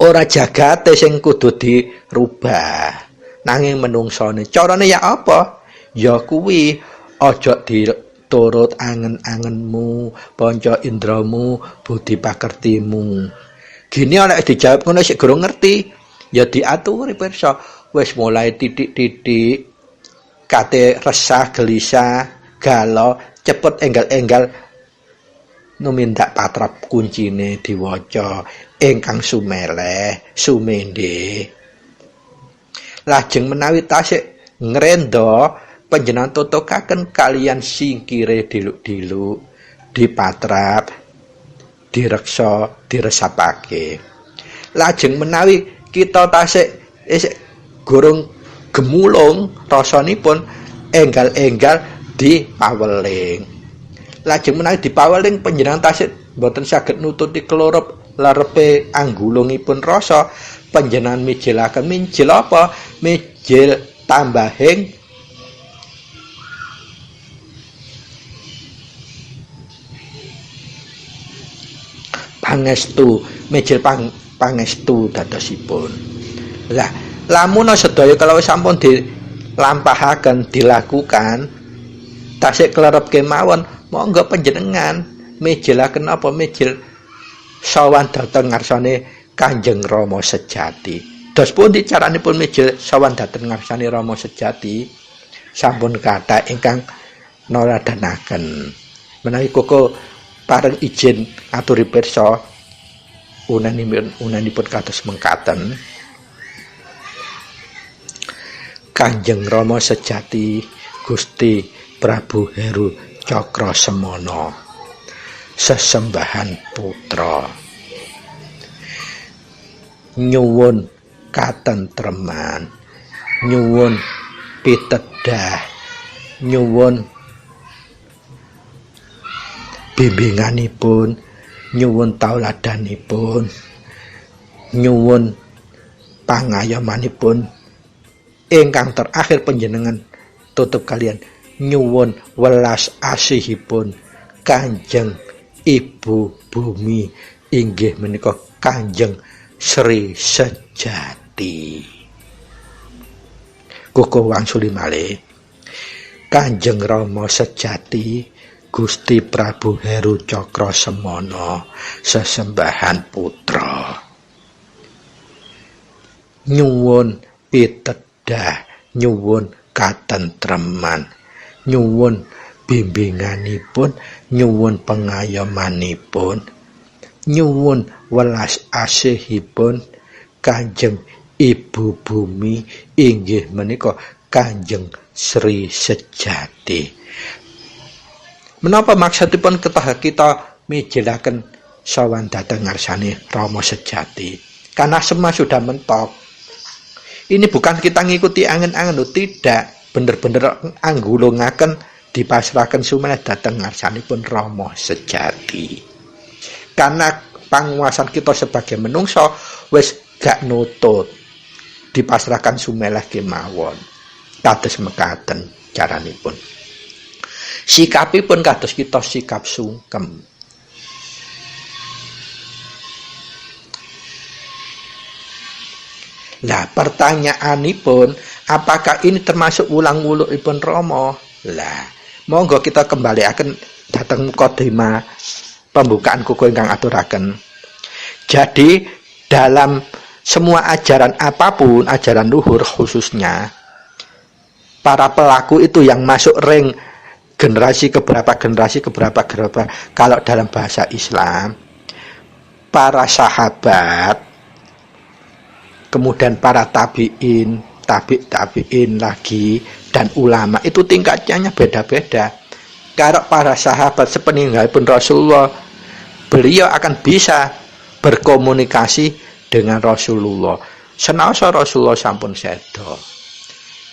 Ora jagate sing kudu dirubah. Nanging menungsane carane ya apa? Ya kuwi aja diturut angen-angenmu, panca indramu, budi pakertimu. Gini nek dijawab ngono sik durung ngerti, ya diaturi pirsa. Wis mulai titik-titik kate resah, gelisah, galau, cepet enggal-enggal numindak patrap kuncine diwaca ingkang sumeleh, sumendhe. Lajeng menawi tasik ngrenda panjenengan totokaken kalian singkire diluk-diluk, dipatrap, direksa, diresapake. Lajeng menawi kita tasik gorong gemulung rasanipun enggal-enggal dipaweling. Lajeng menawi dipaweling panjenengan tasik boten saged nututi kelorop larepe anggulungipun rasa, panjenengan mijilaken minjil apa? Mijil tambahing pangestu, mijil pangestu dadosipun. Lah, lamun sedaya kalau sampun dilampahaken, dilakukan tasik klerep kemawon, monggo panjenengan mijilaken apa? Mijil sawan dhateng ngarsane Kanjeng Rama sejati. Dos pundi caranipun mijil sawan dhateng ngarsane Rama sejati? Sampun kathah ingkang noladanaken. Menawi koko pareng izin aturi pirsa unanipun kados mengkaten. Kanjeng Rama sejati Gusti Prabu Heru Cakrasemana sesembahan putra nyuwun katentreman, nyuwun pitedah, nyuwun bimbinganipun, nyuwun tauladanipun, nyuwun pangayomanipun, ingkang terakhir panjenengan tutup kalian nyuwun welas asihipun Kanjeng Ibu Bumi inggih menika Kanjeng Sri Sejati. Koko wangsuli malih Kanjeng Rama Sejati Gusti Prabu Heru Cakrasemana sesembahan putra nyuwun pitedah, nyuwun katentreman, nyuwun bimbinganipun, nyuwun pengayomanipun, nyuwun welas asihipun Kanjeng Ibu Bumi inggih menika Kanjeng Sri Sejati. Menapa maksudipun kita mijilaken sawan dhateng ngarsane Rama Sejati? Karena semua sudah mentok. Ini bukan kita ngikuti angen-angen, tidak, bener-bener anggulungaken dipasrahaken sumeneh dhateng ngarsanipun Rama Sejati. Karena panguwasan kita sebagai menungso wis gak nutut, dipasrahkan sumeleh kemawon. Kados mekaten caranipun. Sikapipun kados kita sikap sungkem. Lah pertanyaanipun, apakah ini termasuk ulang-ulukipun Rama? Lah, monggo kita kembaliaken dhateng mukadimah pembukaan kuku ingkang aturaken. Jadi dalam semua ajaran apapun, ajaran luhur khususnya, para pelaku itu yang masuk ring generasi keberapa. Kalau dalam bahasa Islam, para sahabat, kemudian para tabi'in lagi, dan ulama itu tingkatnya beda-beda. Kalau para sahabat sepeninggalipun Rasulullah, beliau akan bisa berkomunikasi dengan Rasulullah. Senaosa Rasulullah sampun sedo.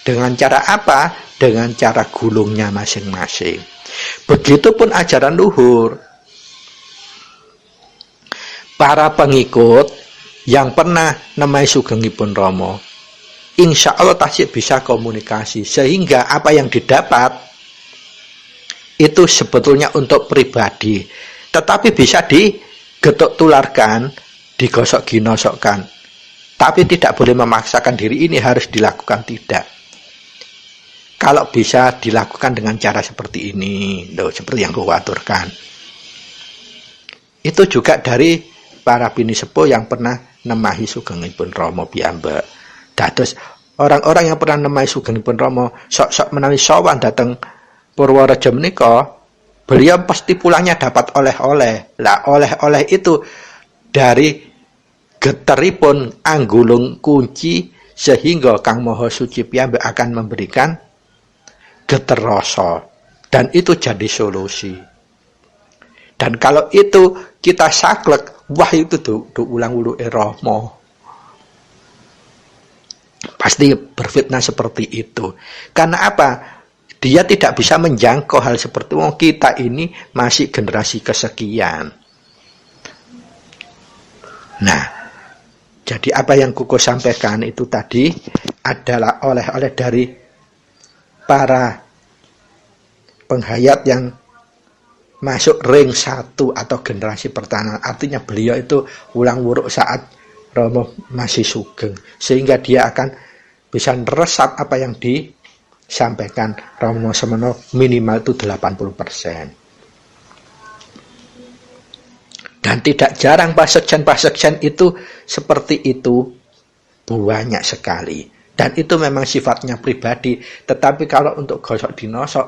Dengan cara apa? Dengan cara gulungnya masing-masing. Begitupun ajaran luhur. Para pengikut yang pernah nemai sugengipun Rama, insya Allah tasik bisa komunikasi, sehingga apa yang didapat itu sebetulnya untuk pribadi, tetapi bisa digetuk tularkan, digosok ginosokkan, tapi tidak boleh memaksakan diri ini harus dilakukan, tidak. Kalau bisa dilakukan dengan cara seperti ini, seperti yang kuaturkan, itu juga dari para bini sepuh yang pernah nemahi sugengipun Rama piyambak. Dados orang-orang yang pernah nemahi sugengipun Rama sok-sok menawi sowan dateng Purworejo menika, beliau pasti pulangnya dapat oleh-oleh. Lah oleh-oleh itu dari geteripun anggulung kunci, sehingga Kang Maha Suci piyambak akan memberikan geter rasa, dan itu jadi solusi. Dan kalau itu kita saklek, wah itu tuh ulang-ulang Rama. Pasti berfitnah seperti itu. Karena apa? Dia tidak bisa menjangkau hal seperti itu. Kita ini masih generasi kesekian. Nah, jadi apa yang Kuku sampaikan itu tadi adalah oleh-oleh dari para penghayat yang masuk ring 1 atau generasi pertama. Artinya beliau itu ulang wuruk saat Rama masih sugeng, sehingga dia akan bisa meresap apa yang disampaikan Rama semana minimal itu 80%. Dan tidak jarang pasekjen itu seperti itu, banyak sekali. Dan itu memang sifatnya pribadi. Tetapi kalau untuk gosok dinosok,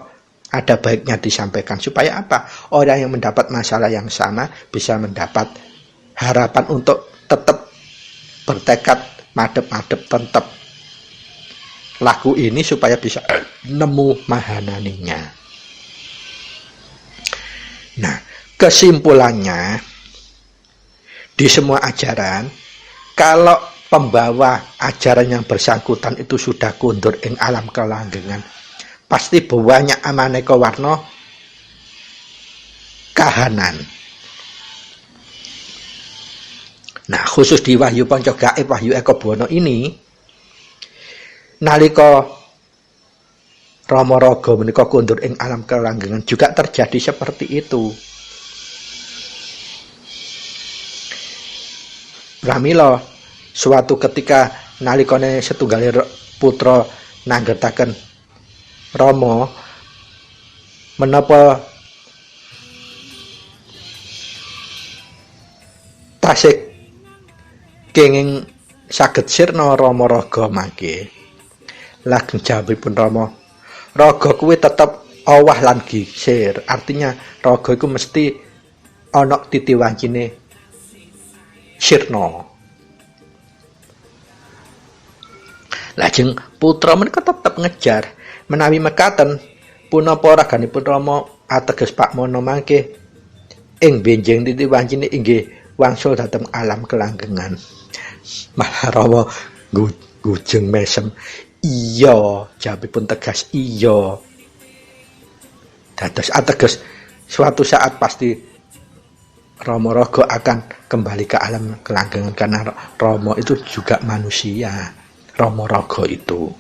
ada baiknya disampaikan. Supaya apa? Orang yang mendapat masalah yang sama bisa mendapat harapan untuk tetap bertekad madep-madep tetap laku ini supaya bisa nemu mahananinya. Nah, kesimpulannya di semua ajaran, kalau pembawa ajaran yang bersangkutan itu sudah kundur ing alam kelanggengan, pasti banyak amaneka warna kahanan. Nah, khusus di Wahyu Panca Gaib, Wahyu Eko Buwana ini, nalika Rama Raga menika kundur ing alam kelanggengan juga terjadi seperti itu. Pramila suatu ketika nalikane setunggal putra nanggetaken Rama menapa tasik kenging saged sirna Rama Raga mangke. Lajeng jawabipun Rama, raga kuwi tetep owah lan gisir. Artinya raga iku mesti ana titiwancine sirna. Lajeng putra menika tetep ngejar. Menawi mekaten punapa raganipun Rama ateges Pak Mono mangke ing benjing titiwancine inggih wangsul dhateng alam kelanggengan. Malah Rama gujeng mesem. Iya, jawabipun tegas iya. Dados ateges suatu saat pasti Rama Raga akan kembali ke alam kelanggengan, karena Rama itu juga manusia. Rama Raga itu.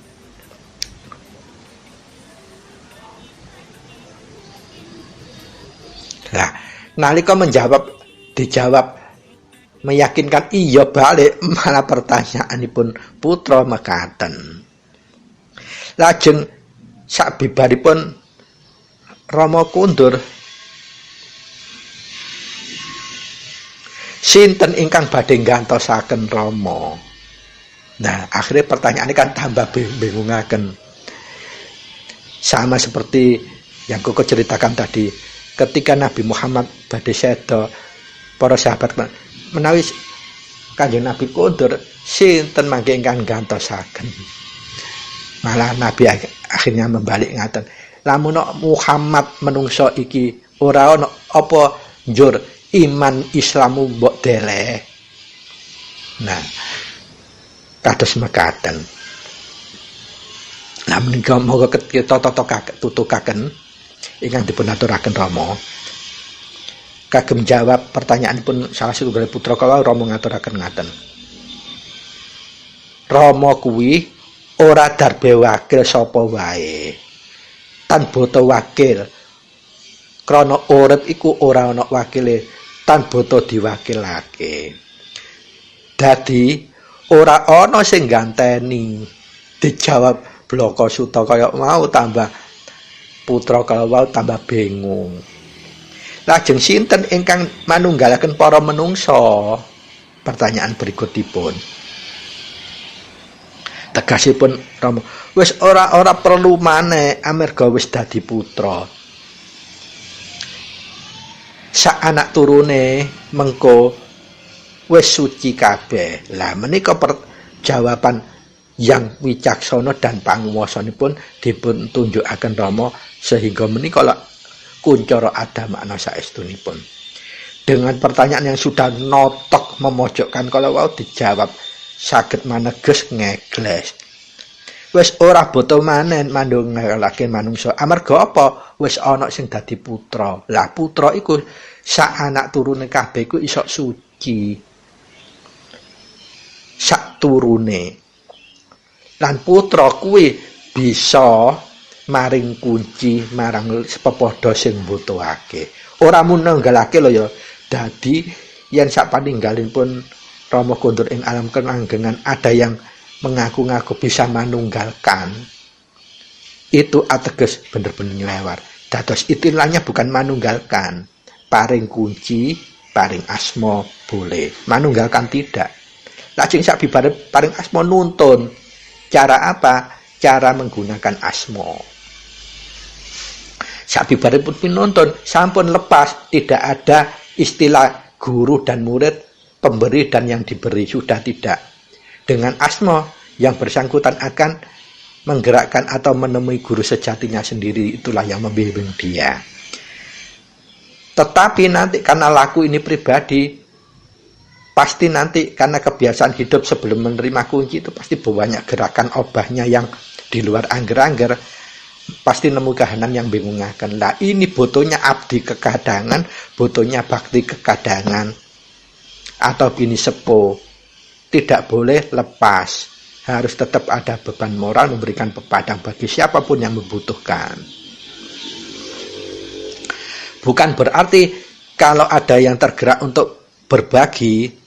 Nah, nalika dijawab meyakinkan iya balik, malah pertanyaanipun putra mekaten. Lajeng sabibaripun Rama kundur, sinten ingkang badhe nggantosaken Rama? Nah, akhirnya pertanyaan ini kan tambah bingungaken. Sama seperti yang Koko ceritakan tadi, ketika Nabi Muhammad badhe sedo, para sahabat menawi Kanjeng Nabi kondur, sinten mangke ingkang gantosaken. Malah Nabi akhirnya membalik ngaten, lamun Muhammad menungso iki ora ana apa njur iman Islamu mbok deleh. Nah, kados mekaten. Lah menika moga kita tutukaken ingkang dipun aturaken Rama. Kagem jawab pertanyaanipun salah satunggal putra kala Rama ngaturaken ngaten. Rama kuwi ora darbe wakil sapa wae. Tan boto wakil. Krana urip iku ora ana wakile, tan boto diwakilake. Dadi ora ana sing ganteni. Dijawab bloko suta kaya mau tambah putra kala wau tambah bingung. Lajeng sinten ingkang manunggalaken para menungso? Pertanyaan berikutipun. Tegasipun Rama, wis ora perlu maneh amarga wis dadi putra. Sak anak turune mengko wis suci kabeh. Lah menika jawaban yang wicaksana dan panguwasanipun dipun tunjukaken Rama sehingga menika kuncara ada makna saestunipun. Dengan pertanyaan yang sudah notok memojokkan kalau wau dijawab saged maneges ngegles. Wis ora boto manen mandungelake manungsa. Amarga apa? Wis ana sing dadi putra. Lah putra iku sak anak turune kabeh iku iso suci. Sak turune. Lan putra kuwi bisa maring kunci marang pepodo sing mbutuhake. Ora mun nanggalake lho ya. Dadi yen sak paninggalipun Rama kondur ing alam kenanggengan ada yang mengaku-ngaku bisa manunggalkan. Itu ateges bener-bener nyelewar. Dados istilahnya bukan manunggalkan. Paring kunci, paring asma boleh. Manunggalkan tidak. Lajeng sak bibare paring asma nuntun. Cara apa? Cara menggunakan asma. Sabibare pun pinuntun sampun lepas, tidak ada istilah guru dan murid, pemberi dan yang diberi, sudah tidak. Dengan asma yang bersangkutan akan menggerakkan atau menemui guru sejatinya sendiri, itulah yang membimbing dia. Tetapi nanti karena laku ini pribadi, pasti nanti karena kebiasaan hidup sebelum menerima kunci itu pasti banyak gerakan obahnya yang di luar angger-angger, pasti nemu kahanan yang bingungaken. Lah ini butuhnya abdi kekadangan, butuhnya bakti kekadangan atau bini sepo. Tidak boleh lepas, harus tetap ada beban moral memberikan pepadang bagi siapapun yang membutuhkan. Bukan berarti kalau ada yang tergerak untuk berbagi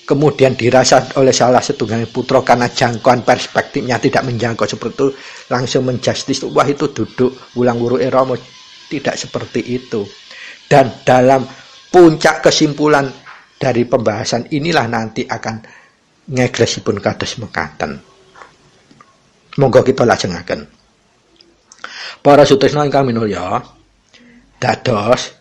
kemudian dirasa oleh salah setunggal putra karena jangkauan perspektifnya tidak menjangkau seperti itu, langsung menjustis, wah itu duduk ulang wuru Rama. Tidak seperti itu. Dan dalam puncak kesimpulan dari pembahasan inilah nanti akan ngeglesipun kados mekaten. Monggo kita lajengaken. Para sutresna ingkang minulya, dados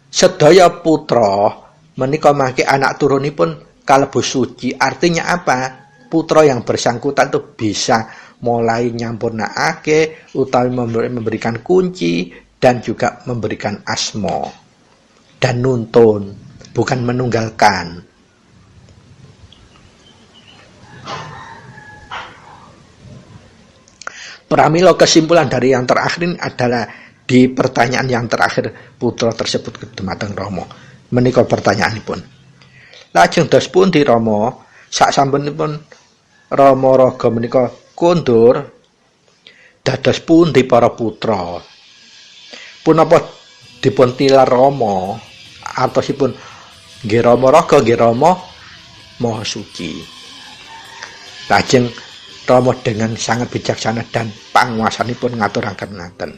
sedaya putra menika mangke anak turunipun kalebu suci. Artinya apa? Putra yang bersangkutan itu bisa mulai nyampurnakake utawi memberikan kunci dan juga memberikan asma dan nuntun, bukan menunggalkan. Pramila kesimpulan dari yang terakhir ini adalah di pertanyaan yang terakhir putra tersebut kedumateng Rama. Menika pertanyaanipun. Lajeng dos pundi Rama saksampunipun Rama raga menika kondur dados pundi para putra? Punapa dipun tilar Rama artosipun nggih Rama raga nggih Rama maha suci. Lajeng Rama dengan sangat bijaksana dan panguwasanipun ngaturaken ngaten.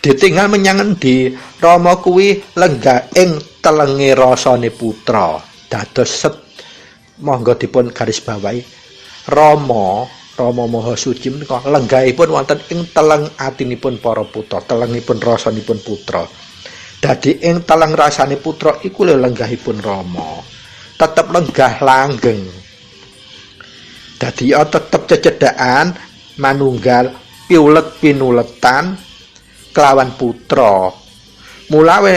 Ditinggal menyang endi Rama kuwi lenggah ing telenge rasane putra. Dados monggo dipun garis bawahi Rama Rama Maha Suci menika lenggahipun wonten ing teleng atinipun para putra, telengipun rasanipun putra. Dadi ing teleng rasane putra iku lho lenggahipun Rama. Tetep lenggah langgeng. Dadi tetep cecedhakan manunggal piulet pinuletan kelawan putra. Mulawe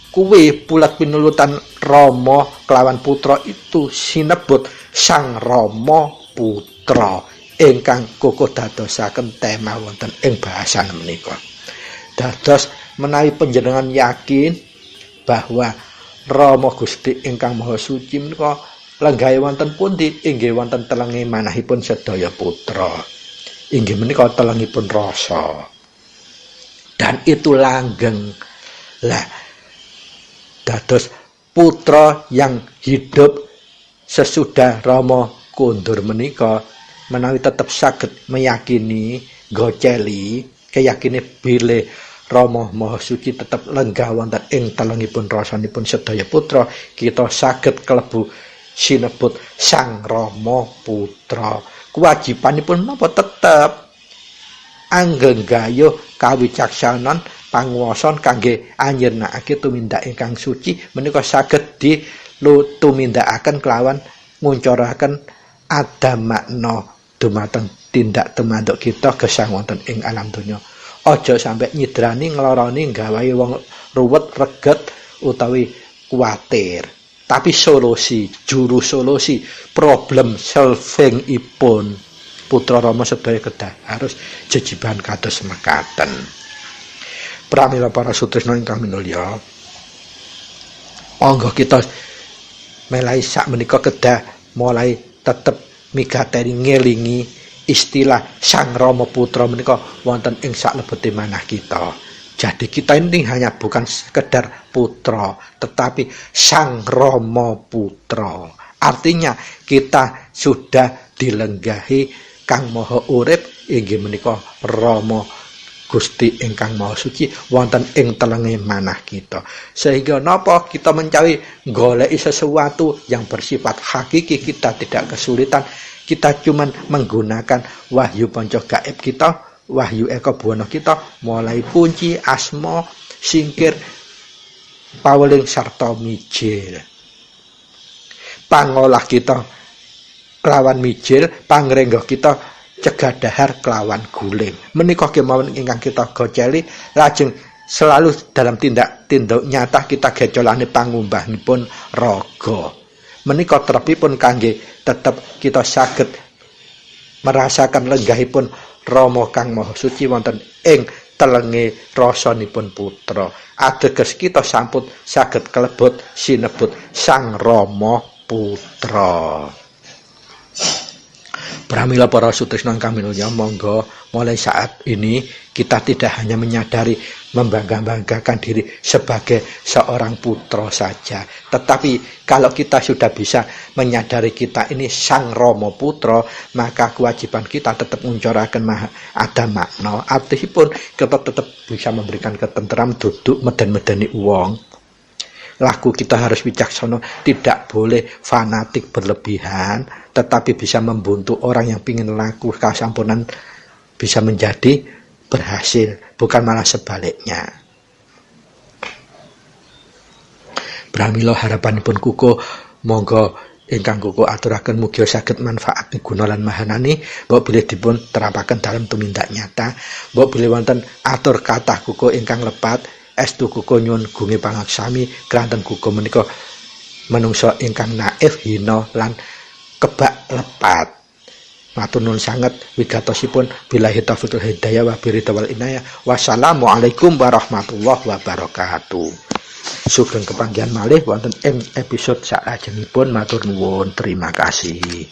kuwi pulet pinuletan Rama kelawan putra itu sinebut Sang Rama Putra ingkang kukuh dadosaken tema wonten ing bahasan menika. Dados menawi panjenengan yakin bahwa Rama Gusti ingkang Maha Suci menika lenggahe wonten pundi? Inggih wonten telenge manahipun sedaya putra. Inggih menika telengipun rasa. Dan itu langgeng. Lah dados putra yang hidup sesudah Rama kondur menika menawi tetap saged meyakini goceli keyakine bilih Rama Maha Suci tetap lenggah wonten ing telengipun rasanipun sedaya putra, kita saged klebu sinebut Sang Rama Putra. Kewajibanipun napa tetep anggenggayuh kawicaksanan panguwasan kangge anjernakake tumindak ingkang suci menika saged ditumindakaken kelawan nguncuraken ada makna dumateng tindak temanduk kita gesang wonten ing alam donya. Aja sampai nyidrani ngloroni gawahi wong ruwet reget utawi kuwatir. Tapi solusi, juru solusi problem solving ipun putra Rama sedaya kedah harus jejiban kados mekaten. Pramila para sutresna ingkang minulya, monggo kita melai sak menika kedah mulai tetep migateni ngelingi istilah Sang Rama Putra menika wonten ing saklebete manah kita. Jadi kita ini hanya bukan sekedar putra, tetapi Sang Rama Putra. Artinya kita sudah dilenggahi Kang Maha Urip inggih menika Rama Gusti ingkang Maha Suci wonten ing telenge manah kita. Sehingga napa kita mencari goleki sesuatu yang bersifat hakiki kita tidak kesulitan. Kita cuman menggunakan wahyu panca gaib kita, wahyu eka buwana kita, mulai kunci, asma, singkir, paweling sarta mijil. Pangolah kita kelawan mijil, pangrengga kita cegah dahar kelawan guling. Menika kemawon ingkang kita goceli lajeng selalu dalam tindak nyata kita gecolane pangumbahipun raga. Menika trepipun kangge tetep kita saged merasakan lenggahipun Rama Kang Maha Suci wonten ing telenge rasanipun putra. Ateges kita sampun saged kalebet sinebut Sang Rama Putra. Pramila para sutresna ingkang minulya, monggo mulai saat ini kita tidak hanya menyadari membangga-banggakan diri sebagai seorang putra saja, tetapi kalau kita sudah bisa menyadari kita ini Sang Rama Putra, maka kewajiban kita tetap nguncuraken ada makna. Artipun kita tetap bisa memberikan ketenteram duduk meden-medeni wong. Laku kita harus bijaksana, tidak boleh fanatik berlebihan, tetapi bisa membuntu orang yang ingin laku kasampunan bisa menjadi berhasil, bukan malah sebaliknya. Pramila harapanipun kuku, monggo ingkang kuku aturaken mugi saged manfaat guna lan mahanani, mbok bilih dipun terapaken dalam tumindak nyata, mbok bilih wonten atur kathah kuku ingkang lepat. Estu kuku nyuwun gunge pangaksami kranten kuku menika manungsa ingkang naif, hina lan kebak lepat. Matur nuwun sanget wigatosipun billahi taufiq wal hidayah wa biridwal inayah. Wassalamualaikum warahmatullahi wabarakatuh. Sugeng kepanggihan malih wonten ing episode salajengipun. Matur nuwun, terima kasih.